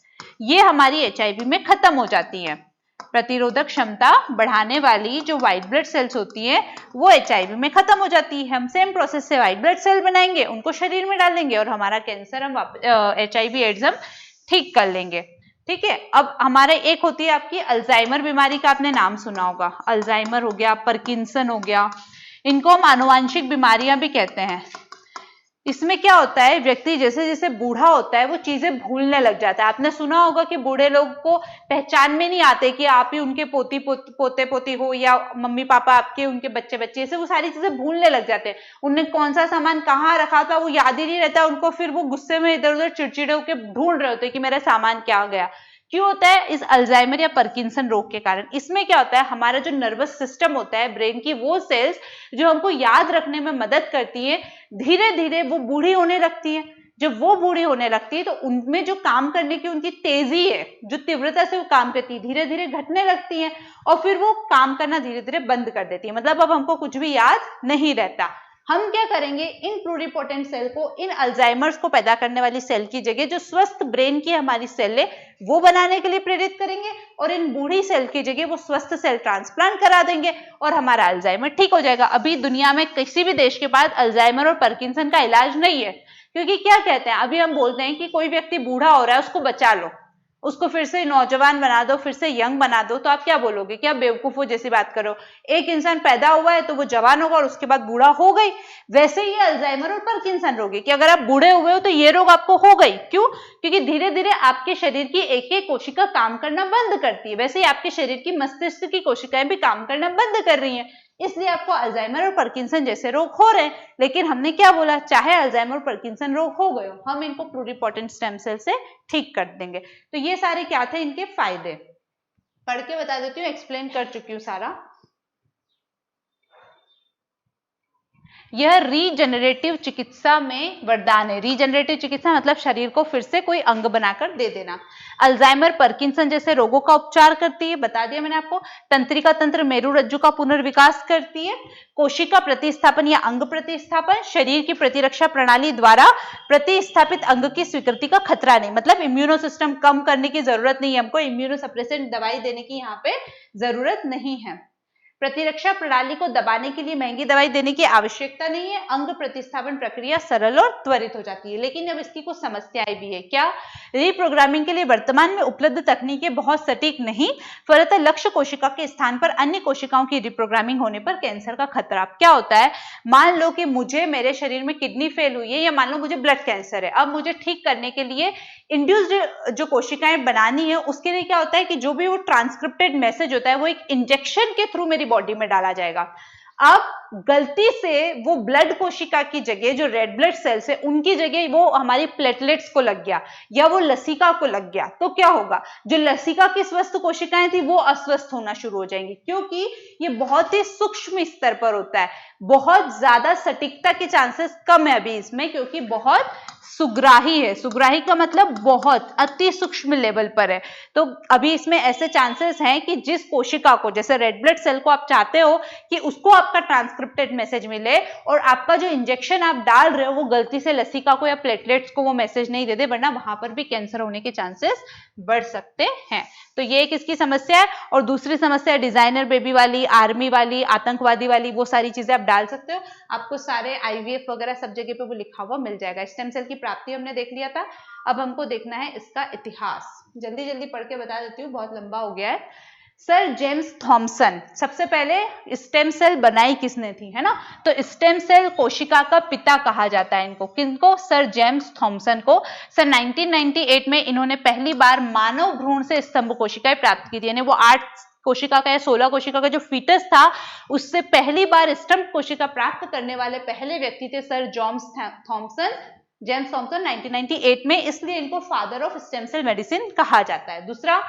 ये हमारी HIV में खत्म हो जाती है। प्रतिरोधक क्षमता बढ़ाने वाली जो व्हाइट ब्लड सेल्स होती है वो HIV में खत्म हो जाती है। हम सेम प्रोसेस से व्हाइट ब्लड सेल बनाएंगे, उनको शरीर में डालेंगे और हमारा कैंसर हम HIV एड्स हम ठीक कर लेंगे। ठीक है, अब हमारे एक होती है आपकी अल्जाइमर बीमारी का आपने नाम सुना होगा। अल्जाइमर हो गया, पार्किंसन हो गया, इनको हम आनुवांशिक बीमारियां भी कहते हैं। इसमें क्या होता है, व्यक्ति जैसे जैसे बूढ़ा होता है वो चीजें भूलने लग जाता है। आपने सुना होगा कि बूढ़े लोग को पहचान में नहीं आते कि आप ही उनके पोते पोती हो या मम्मी पापा आपके उनके बच्चे बच्चे, ऐसे वो सारी चीजें भूलने लग जाते हैं। उन्हें कौन सा सामान कहाँ रखा था वो याद ही नहीं रहता उनको, फिर वो गुस्से में इधर उधर चिड़चिड़े होकर ढूंढ रहे होते कि मेरा सामान क्या गया। क्यों होता है? इस अल्जाइमर या पार्किंसन रोग के कारण। इसमें क्या होता है, हमारा जो नर्वस सिस्टम होता है, ब्रेन की वो सेल्स जो हमको याद रखने में मदद करती है, धीरे धीरे वो बूढ़ी होने लगती है। जब वो बूढ़ी होने लगती है तो उनमें जो काम करने की उनकी तेजी है, जो तीव्रता से वो काम करती है, धीरे धीरे घटने लगती है और फिर वो काम करना धीरे धीरे बंद कर देती है। मतलब अब हमको कुछ भी याद नहीं रहता। हम क्या करेंगे, इन प्लूरिपोटेंट सेल को, इन अल्जाइमर्स को पैदा करने वाली सेल की जगह जो स्वस्थ ब्रेन की हमारी सेल है वो बनाने के लिए प्रेरित करेंगे और इन बूढ़ी सेल की जगह वो स्वस्थ सेल ट्रांसप्लांट करा देंगे और हमारा अल्जाइमर ठीक हो जाएगा। अभी दुनिया में किसी भी देश के पास अल्जाइमर और पार्किंसन का इलाज नहीं है, क्योंकि क्या कहते हैं, अभी हम बोलते हैं कि कोई व्यक्ति बूढ़ा हो रहा है उसको बचा लो, उसको फिर से नौजवान बना दो, फिर से यंग बना दो, तो आप क्या बोलोगे, क्या बेवकूफो जैसी बात करो। एक इंसान पैदा हुआ है तो वो जवान होगा और उसके बाद बूढ़ा हो गई। वैसे ही अल्जाइमर और पार्किंसन रोग है कि अगर आप बूढ़े हुए हो तो ये रोग आपको हो गई। क्यों? क्योंकि धीरे धीरे आपके शरीर की एक एक कोशिका काम करना बंद करती है। वैसे ही आपके शरीर की मस्तिष्क की कोशिकाएं भी काम करना बंद कर रही है, इसलिए आपको अल्जाइमर और पार्किंसन जैसे रोग हो रहे हैं। लेकिन हमने क्या बोला, चाहे अल्जाइमर और पार्किंसन रोग हो गए हो, हम इनको प्लूरिपोटेंट स्टेम सेल से ठीक कर देंगे। तो ये सारे क्या थे इनके फायदे, पढ़ के बता देती हूँ, एक्सप्लेन कर चुकी हूँ सारा। यह रीजनरेटिव चिकित्सा में वरदान है। रीजनरेटिव चिकित्सा मतलब शरीर को फिर से कोई अंग बनाकर दे देना। अल्जाइमर, पार्किंसन जैसे रोगों का उपचार करती है, बता दिया मैंने आपको। तंत्रिका तंत्र मेरुरज्जु का पुनर्विकास करती है। कोशिका प्रतिस्थापन या अंग प्रतिस्थापन, शरीर की प्रतिरक्षा प्रणाली द्वारा प्रतिस्थापित अंग की स्वीकृति का खतरा नहीं, मतलब इम्यूनो सिस्टम कम करने की जरूरत नहीं है, हमको इम्यूनो सप्रेसेंट दवाई देने की यहाँ पे जरूरत नहीं है। प्रतिरक्षा प्रणाली को दबाने के लिए महंगी दवाई देने की आवश्यकता नहीं है। अंग प्रतिस्थापन प्रक्रिया सरल और त्वरित हो जाती है। लेकिन अब इसकी कुछ समस्याएं भी है। क्या? रीप्रोग्रामिंग के लिए वर्तमान में उपलब्ध तकनीकें बहुत सटीक नहीं, फलतः लक्ष्य कोशिका के स्थान पर अन्य कोशिकाओं की रिप्रोग्रामिंग होने पर कैंसर का खतरा। क्या होता है, मान लो कि मुझे, मेरे शरीर में किडनी फेल हुई है या मान लो मुझे ब्लड कैंसर है। अब मुझे ठीक करने के लिए इंड्यूस्ड जो कोशिकाएं बनानी है, उसके लिए क्या होता है कि जो भी वो ट्रांसक्रिप्टेड मैसेज होता है वो एक इंजेक्शन के थ्रू मेरी बॉडी में डाला जाएगा। अब गलती से वो ब्लड कोशिका की जगह जो रेड ब्लड सेल्स है उनकी जगह वो हमारी प्लेटलेट्स को लग गया या वो लसिका को लग गया, तो क्या होगा, जो लसिका की स्वस्थ कोशिकाएं थी वो अस्वस्थ होना शुरू हो जाएंगी। क्योंकि ये बहुत ही सूक्ष्म स्तर पर होता है, बहुत ज्यादा सटीकता के चांसेस कम है अभी इसमें, क्योंकि बहुत सुग्राही है। सुग्राही का मतलब बहुत अति सूक्ष्म लेवल पर है। तो अभी इसमें ऐसे चांसेस हैं कि जिस कोशिका को, जैसे रेड ब्लड सेल को आप चाहते हो कि उसको आपका ट्रांसक्रिप्टेड मैसेज मिले और आपका जो इंजेक्शन आप डाल रहे हो वो गलती से लसिका को या प्लेटलेट्स को वो मैसेज नहीं दे दे, वरना वहां पर भी कैंसर होने के चांसेस बढ़ सकते हैं। तो ये एक इसकी समस्या है। और दूसरी समस्या डिजाइनर बेबी वाली, आर्मी वाली, आतंकवादी वाली, वो सारी चीजें आप डाल सकते हो। आपको सारे IVF वगैरह सब जगह पे वो लिखा हुआ मिल जाएगा। स्टेम सेल की प्राप्ति हमने देख लिया था, अब हमको देखना है इसका इतिहास। जल्दी जल्दी पढ़ के बता देती हूँ, बहुत लंबा हो गया है। सर जेम्स थॉमसन, सबसे पहले स्टेम सेल बनाई किसने थी, है ना? तो स्टेम सेल कोशिका का पिता कहा जाता है इनको। किनको? सर जेम्स थॉमसन को। सर 1998 में इन्होंने पहली बार मानव भ्रूण से स्तंभ कोशिकाएं प्राप्त की थी, यानी वो 8 कोशिका का या 16 कोशिका का जो फीटस था उससे पहली बार स्तंभ कोशिका प्राप्त करने वाले पहले व्यक्ति थे सर जेम्स थॉमसन 1998 में, इसलिए इनको father of stem cell medicine कहा जाता है। दूसरा,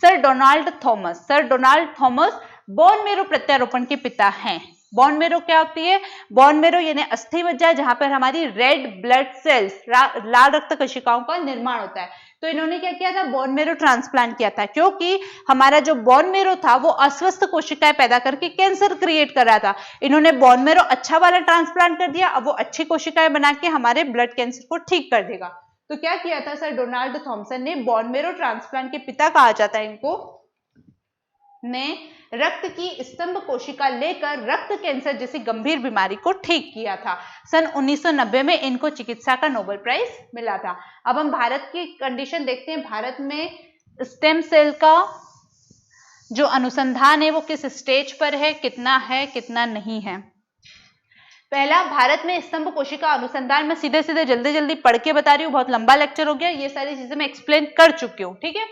sir Donald Thomas. Sir Donald Thomas bone marrow प्रत्यारोपण के पिता हैं। बोन मेरो क्या होती है? बोन मेरो यानी अस्थि मज्जा, जहां पर हमारी रेड ब्लड सेल्स, लाल रक्त कोशिकाओं का निर्माण होता है। तो इन्होंने क्या किया था? बोन मेरो ट्रांसप्लांट किया था, क्योंकि हमारा जो बोन मेरो था वो अस्वस्थ कोशिकाएं पैदा करके कैंसर क्रिएट कर रहा था। इन्होंने बोन मेरो अच्छा वाला ट्रांसप्लांट कर दिया, अब वो अच्छी कोशिकाएं बना के हमारे ब्लड कैंसर को ठीक कर देगा। तो क्या किया था सर डोनाल्ड थॉमसन ने? बोन मेरो ट्रांसप्लांट के पिता कहा जाता है इनको। ने रक्त की स्तंभ कोशिका लेकर रक्त कैंसर जैसी गंभीर बीमारी को ठीक किया था। सन 1990 में इनको चिकित्सा का नोबेल प्राइज मिला था। अब हम भारत की कंडीशन देखते हैं। भारत में स्टेम सेल का जो अनुसंधान है वो किस स्टेज पर है, कितना नहीं है। पहला, भारत में स्तंभ कोशिका अनुसंधान में सीधे जल्दी पढ़ के बता रही हूँ, बहुत लंबा लेक्चर हो गया, ये सारी चीजें मैं एक्सप्लेन कर चुकी हूँ। ठीक है,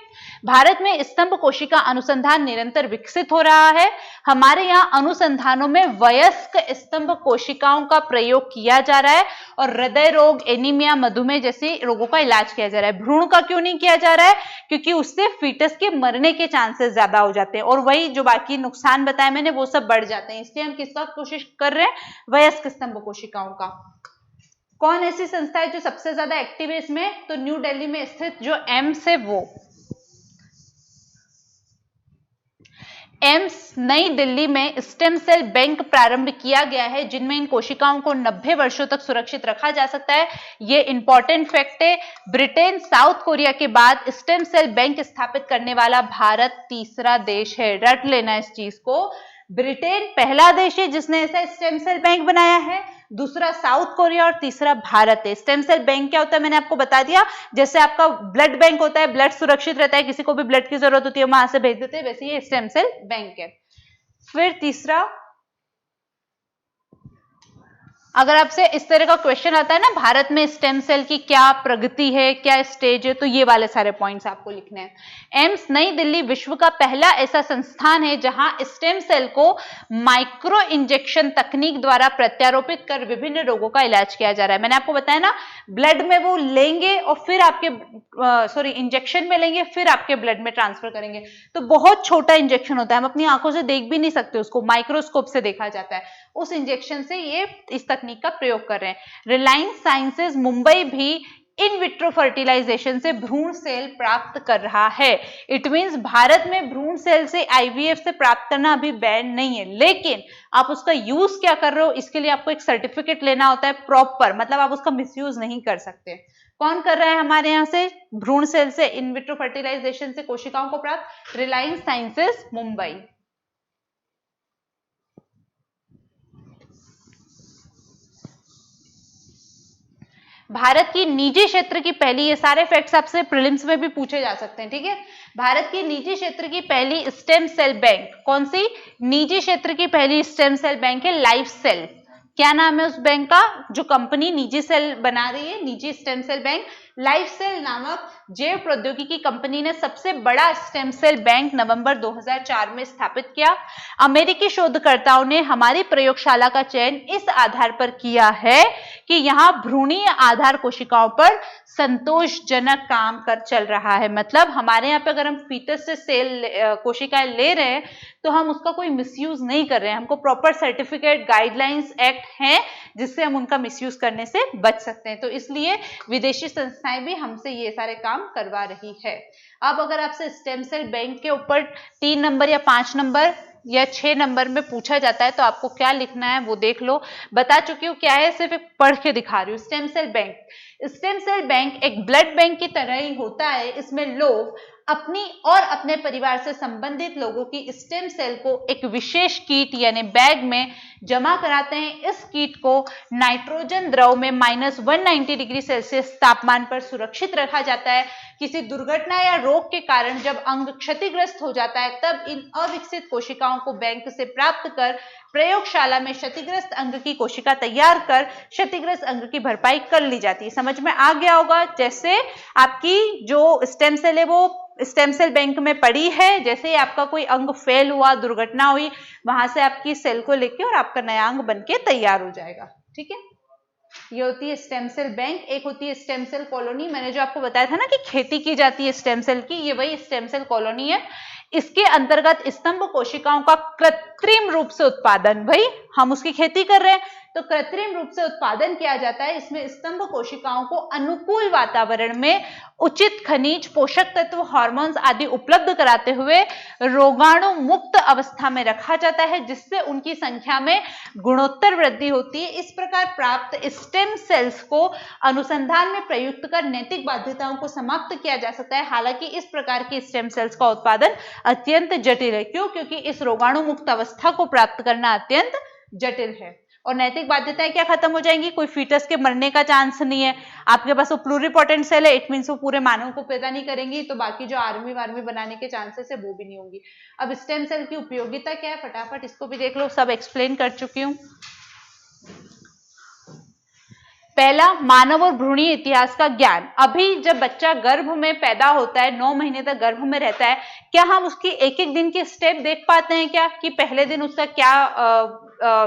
भारत में स्तंभ कोशिका अनुसंधान निरंतर विकसित हो रहा है। हमारे यहाँ अनुसंधानों में वयस्क स्तंभ कोशिकाओं का प्रयोग किया जा रहा है और हृदय रोग, एनीमिया, मधुमेह जैसे रोगों का इलाज किया जा रहा है। भ्रूण का क्यों नहीं किया जा रहा है? क्योंकि उससे फीटस के मरने के चांसेस ज्यादा हो जाते हैं और वही जो बाकी नुकसान बताए मैंने वो सब बढ़ जाते हैं। इसलिए हम किसका कोशिश कर रहे हैं? वयस्क स्तंभ कोशिकाओं का। कौन ऐसी संस्था है जो सबसे ज्यादा एक्टिव है इसमें? तो न्यू दिल्ली में स्थित जो एम्स है वो। एम्स नई दिल्ली में स्टेम सेल बैंक प्रारंभ किया गया है जिनमें इन कोशिकाओं को 90 वर्षों तक सुरक्षित रखा जा सकता है। ये इंपॉर्टेंट फैक्ट है। ब्रिटेन, साउथ कोरिया के बाद स्टेम सेल बैंक स्थापित करने वाला भारत तीसरा देश है। रट लेना इस चीज को। ब्रिटेन पहला देश है जिसने ऐसा स्टेम सेल बैंक बनाया है, दूसरा साउथ कोरिया और तीसरा भारत है। स्टेम सेल बैंक क्या होता है मैंने आपको बता दिया। जैसे आपका ब्लड बैंक होता है, ब्लड सुरक्षित रहता है, किसी को भी ब्लड की जरूरत होती है वहां से भेज देते हैं, वैसे ये स्टेम सेल बैंक है। फिर तीसरा, अगर आपसे इस तरह का क्वेश्चन आता है ना, भारत में स्टेम सेल की क्या प्रगति है, क्या स्टेज है, तो ये वाले सारे पॉइंट्स आपको लिखने हैं। एम्स नई दिल्ली विश्व का पहला ऐसा संस्थान है जहां स्टेम सेल को माइक्रो इंजेक्शन तकनीक द्वारा प्रत्यारोपित कर विभिन्न रोगों का इलाज किया जा रहा है। मैंने आपको बताया ना, ब्लड में वो लेंगे और फिर आपके इंजेक्शन में लेंगे, फिर आपके ब्लड में ट्रांसफर करेंगे। तो बहुत छोटा इंजेक्शन होता है, हम अपनी आंखों से देख भी नहीं सकते उसको, माइक्रोस्कोप से देखा जाता है। उस इंजेक्शन से ये इस तकनीक का प्रयोग कर रहे हैं। रिलायंस साइंसेज मुंबई भी इन विट्रो फर्टिलाइजेशन से भ्रूण सेल प्राप्त कर रहा है। इट मींस भारत में भ्रूण सेल से आईवीएफ से प्राप्त करना अभी बैन नहीं है, लेकिन आप उसका यूज क्या कर रहे हो इसके लिए आपको एक सर्टिफिकेट लेना होता है प्रॉपर, मतलब आप उसका मिसयूज नहीं कर सकते। कौन कर रहा है हमारे यहाँ से भ्रूण सेल से इन विट्रो फर्टिलाइजेशन से कोशिकाओं को प्राप्त? रिलायंस साइंसेज मुंबई। भारत की निजी क्षेत्र की पहली, ये सारे फैक्ट्स आपसे प्रीलिम्स में भी पूछे जा सकते हैं। ठीक है, भारत की निजी क्षेत्र की पहली स्टेम सेल बैंक, कौन सी? निजी क्षेत्र की पहली स्टेम सेल बैंक है लाइफ सेल। क्या नाम है उस बैंक का? जो कंपनी निजी सेल बना रही है, निजी stem cell bank, life cell नामक जैव प्रौद्योगिकी कंपनी ने सबसे बड़ा स्टेम सेल बैंक नवंबर 2004 में स्थापित किया। अमेरिकी शोधकर्ताओं ने हमारी प्रयोगशाला का चयन इस आधार पर किया है कि यहाँ भ्रूणीय आधार कोशिकाओं पर संतोषजनक काम चल रहा है। मतलब हमारे यहाँ पे अगर हम फीटस से सेल कोशिकाएं ले रहे हैं तो हम उसका कोई मिसयूज नहीं कर रहे हैं। हमको प्रॉपर सर्टिफिकेट, गाइडलाइंस, एक्ट हैं जिससे हम उनका मिसयूज करने से बच सकते हैं। तो इसलिए विदेशी संस्थाएं भी हमसे ये सारे काम करवा रही है। अब अगर आपसे स्टेम सेल बैंक के ऊपर 3 नंबर या 5 नंबर या 6 नंबर में पूछा जाता है तो आपको क्या लिखना है वो देख लो। बता चुकी हूँ क्या है, सिर्फ एक पढ़ के दिखा रही हूँ। Stem cell bank, stem cell bank एक ब्लड बैंक की तरह ही होता है। इसमें लोग अपनी और अपने परिवार से संबंधित लोगों की स्टेम सेल को एक विशेष कीट यानी बैग में जमा कराते हैं। इस कीट को नाइट्रोजन द्रव में -190 डिग्री सेल्सियस तापमान पर सुरक्षित रखा जाता है। किसी दुर्घटना या रोग के कारण जब अंग क्षतिग्रस्त हो जाता है तब इन अविकसित कोशिकाओं को बैंक से प्राप्त कर प्रयोगशाला में क्षतिग्रस्त अंग की कोशिका तैयार कर क्षतिग्रस्त अंग की भरपाई कर ली जाती है। समझ में आ गया होगा? जैसे आपकी जो स्टेम सेल है वो स्टेम सेल बैंक में पड़ी है, जैसे ही आपका कोई अंग फेल हुआ, दुर्घटना हुई, वहां से आपकी सेल को लेके और आपका नया अंग बनके तैयार हो जाएगा। ठीक है, ये होती है स्टेम सेल बैंक। एक होती है स्टेम सेल कॉलोनी। मैंने जो आपको बताया था ना कि खेती की जाती है स्टेम सेल की, ये वही स्टेम सेल कॉलोनी है। इसके अंतर्गत स्तंभ कोशिकाओं का कृत्रिम रूप से उत्पादन, भाई हम उसकी खेती कर रहे हैं तो कृत्रिम रूप से उत्पादन किया जाता है। इसमें स्तंभ कोशिकाओं को अनुकूल वातावरण में उचित खनिज, पोषक तत्व, हार्मोन्स आदि उपलब्ध कराते हुए रोगाणु मुक्त अवस्था में रखा जाता है जिससे उनकी संख्या में गुणोत्तर वृद्धि होती है। इस प्रकार प्राप्त स्टेम सेल्स को अनुसंधान में प्रयुक्त कर नैतिक बाध्यताओं को समाप्त किया जा सकता है। हालांकि इस प्रकार की स्टेम सेल्स का उत्पादन अत्यंत जटिल है। क्यों? क्योंकि इस रोगाणु मुक्त अवस्था को प्राप्त करना अत्यंत जटिल है। और नैतिक बाध्यताएं क्या खत्म हो जाएंगी? कोई फीटस के मरने का चांस नहीं है। आपके पास वो प्लूरिपोटेंट सेल है, इट मीन्स वो पूरे मानव को पैदा नहीं करेंगी, तो बाकी जो आर्मी वार्मी बनाने के चांसेस है वो भी नहीं होंगी। अब स्टेम सेल की उपयोगिता क्या है, फटाफट इसको भी देख लो, सब एक्सप्लेन कर चुकी हूँ। पहला, मानव और भ्रूणीय इतिहास का ज्ञान। अभी जब बच्चा गर्भ में पैदा होता है, 9 महीने तक गर्भ में रहता है, क्या हम उसकी एक एक दिन की स्टेप देख पाते हैं क्या, कि पहले दिन उसका क्या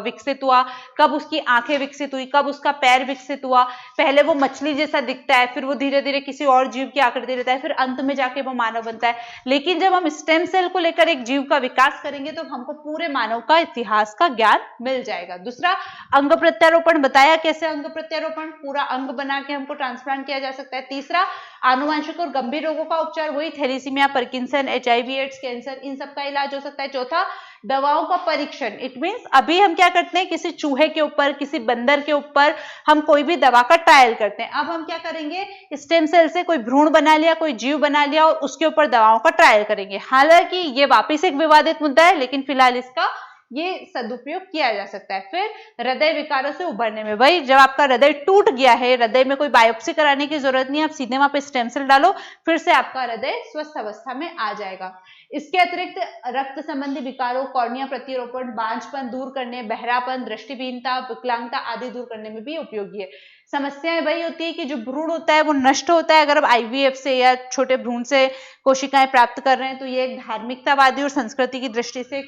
विकसित हुआ, कब उसकी आंखें विकसित हुई, कब उसका पैर विकसित हुआ, पहले वो मछली जैसा दिखता है, फिर वो धीरे धीरे किसी और जीव की आकृति लेता है, फिर अंत में जाके वो मानव बनता है। लेकिन जब हम स्टेम सेल को लेकर एक जीव का विकास करेंगे तो हमको पूरे मानव का इतिहास का ज्ञान मिल जाएगा। दूसरा, अंग प्रत्यारोपण बताया, कैसे अंग प्रत्यारोपण, पूरा अंग बना के हमको ट्रांसप्लांट किया जा सकता है। तीसरा, आनुवंशिक और गंभीर रोगों का उपचार, वही thalassemia, Parkinson, HIV, AIDS, cancer, इन सब का इलाज हो सकता है। चौथा, दवाओं का परीक्षण, इट मीन्स अभी हम क्या करते हैं, किसी चूहे के ऊपर, किसी बंदर के ऊपर हम कोई भी दवा का ट्रायल करते हैं। अब हम क्या करेंगे, स्टेम सेल से कोई भ्रूण बना लिया, कोई जीव बना लिया और उसके ऊपर दवाओं का ट्रायल करेंगे। हालांकि ये वापिस एक विवादित मुद्दा है, लेकिन फिलहाल इसका ये सदुपयोग किया जा सकता है। फिर हृदय विकारों से उभरने में, भाई जब आपका हृदय टूट गया है, हृदय में कोई बायोप्सी कराने की जरूरत नहीं है, आप सीधे वहां पे स्टेम सेल डालो, फिर से आपका हृदय स्वस्थ अवस्था में आ जाएगा। इसके अतिरिक्त रक्त संबंधी विकारों, कॉर्निया प्रत्यारोपण, बांझपन दूर करने, बहरापन, दृष्टिहीनता, विकलांगता आदि दूर करने में भी उपयोगी है। समस्याएं वही होती है कि जो भ्रूण होता है वो नष्ट होता है अगर आप IVF से या छोटे भ्रूण से कोशिकाएं प्राप्त कर रहे हैं, तो ये एक धार्मिकतावादी और संस्कृति की दृष्टि से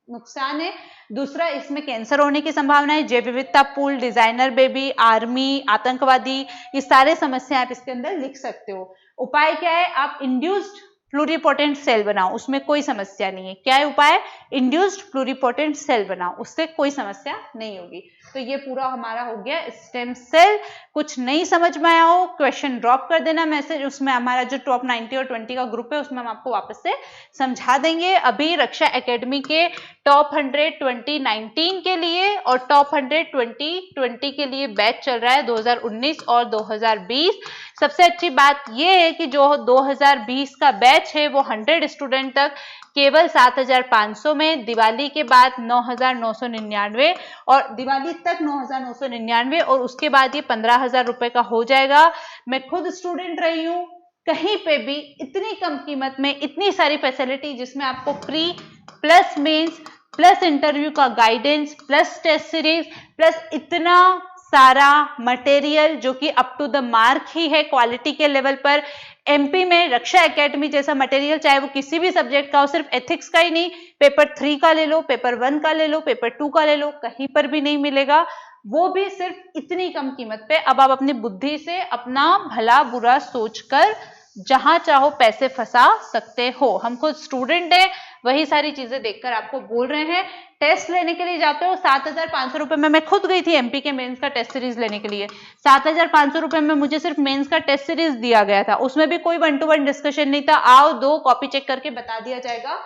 नुकसान है। दूसरा, इसमें कैंसर होने की संभावना है, जैव विविधता, पूल, डिजाइनर बेबी, आर्मी, आतंकवादी, ये सारे समस्या आप इसके अंदर लिख सकते हो। उपाय क्या है, आप इंड्यूस्ड प्लूरिपोटेंट सेल बनाओ, उसमें कोई समस्या नहीं है। क्या है उपाय, इंड्यूस्ड प्लूरिपोटेंट सेल बनाओ, उससे कोई समस्या नहीं होगी। तो ये पूरा हमारा हो गया स्टेम सेल। कुछ नहीं समझ में आया हो, क्वेश्चन ड्रॉप कर देना मैसेज, उसमें हमारा जो टॉप 90 और 20 का ग्रुप है उसमें हम आपको वापस से समझा देंगे। अभी रक्षा एकेडमी के टॉप 100 2019 के लिए और टॉप 100 2020 के लिए बैच चल रहा है 2019 और 2020। सबसे अच्छी बात यह है कि जो 2020 का बैच है वो 100 स्टूडेंट तक केवल 7,500 में, दिवाली के बाद 9,999 और दिवाली तक 9,999 और उसके बाद ये 15,000 रुपए का हो जाएगा। मैं खुद स्टूडेंट रही हूँ, कहीं पे भी इतनी कम कीमत में इतनी सारी फैसिलिटी, जिसमें आपको pre plus mains plus interview का guidance plus test series plus इतना सारा मटेरियल जो कि अप टू द मार्क ही है क्वालिटी के लेवल पर। MP में रक्षा एकेडमी जैसा मटेरियल, चाहे वो किसी भी सब्जेक्ट का हो, सिर्फ एथिक्स का ही नहीं, पेपर 3 का ले लो, पेपर 1 का ले लो, पेपर 2 का ले लो, कहीं पर भी नहीं मिलेगा, वो भी सिर्फ इतनी कम कीमत पे। अब आप अपनी बुद्धि से अपना भला बुरा सोचकर जहां चाहो पैसे फंसा सकते हो। हम खुद स्टूडेंट है, वही सारी चीजें देखकर आपको बोल रहे हैं। टेस्ट लेने के लिए जाते हो 7,500 रुपए में, मैं खुद गई थी MP के मेंस का टेस्ट सीरीज लेने के लिए, 7,500 रुपए में मुझे सिर्फ मेंस का टेस्ट सीरीज दिया गया था, उसमें भी कोई 1-to-1 डिस्कशन नहीं था, आओ दो कॉपी चेक करके बता दिया जाएगा।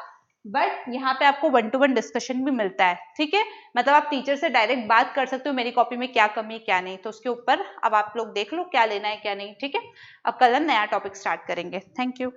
बट यहाँ पे आपको 1-to-1 डिस्कशन भी मिलता है, ठीक है, मतलब आप टीचर से डायरेक्ट बात कर सकते हो, मेरी कॉपी में क्या कमी है क्या नहीं, तो उसके ऊपर अब आप लोग देख लो क्या लेना है क्या नहीं, ठीक है। अब कल हम नया टॉपिक स्टार्ट करेंगे। Thank you.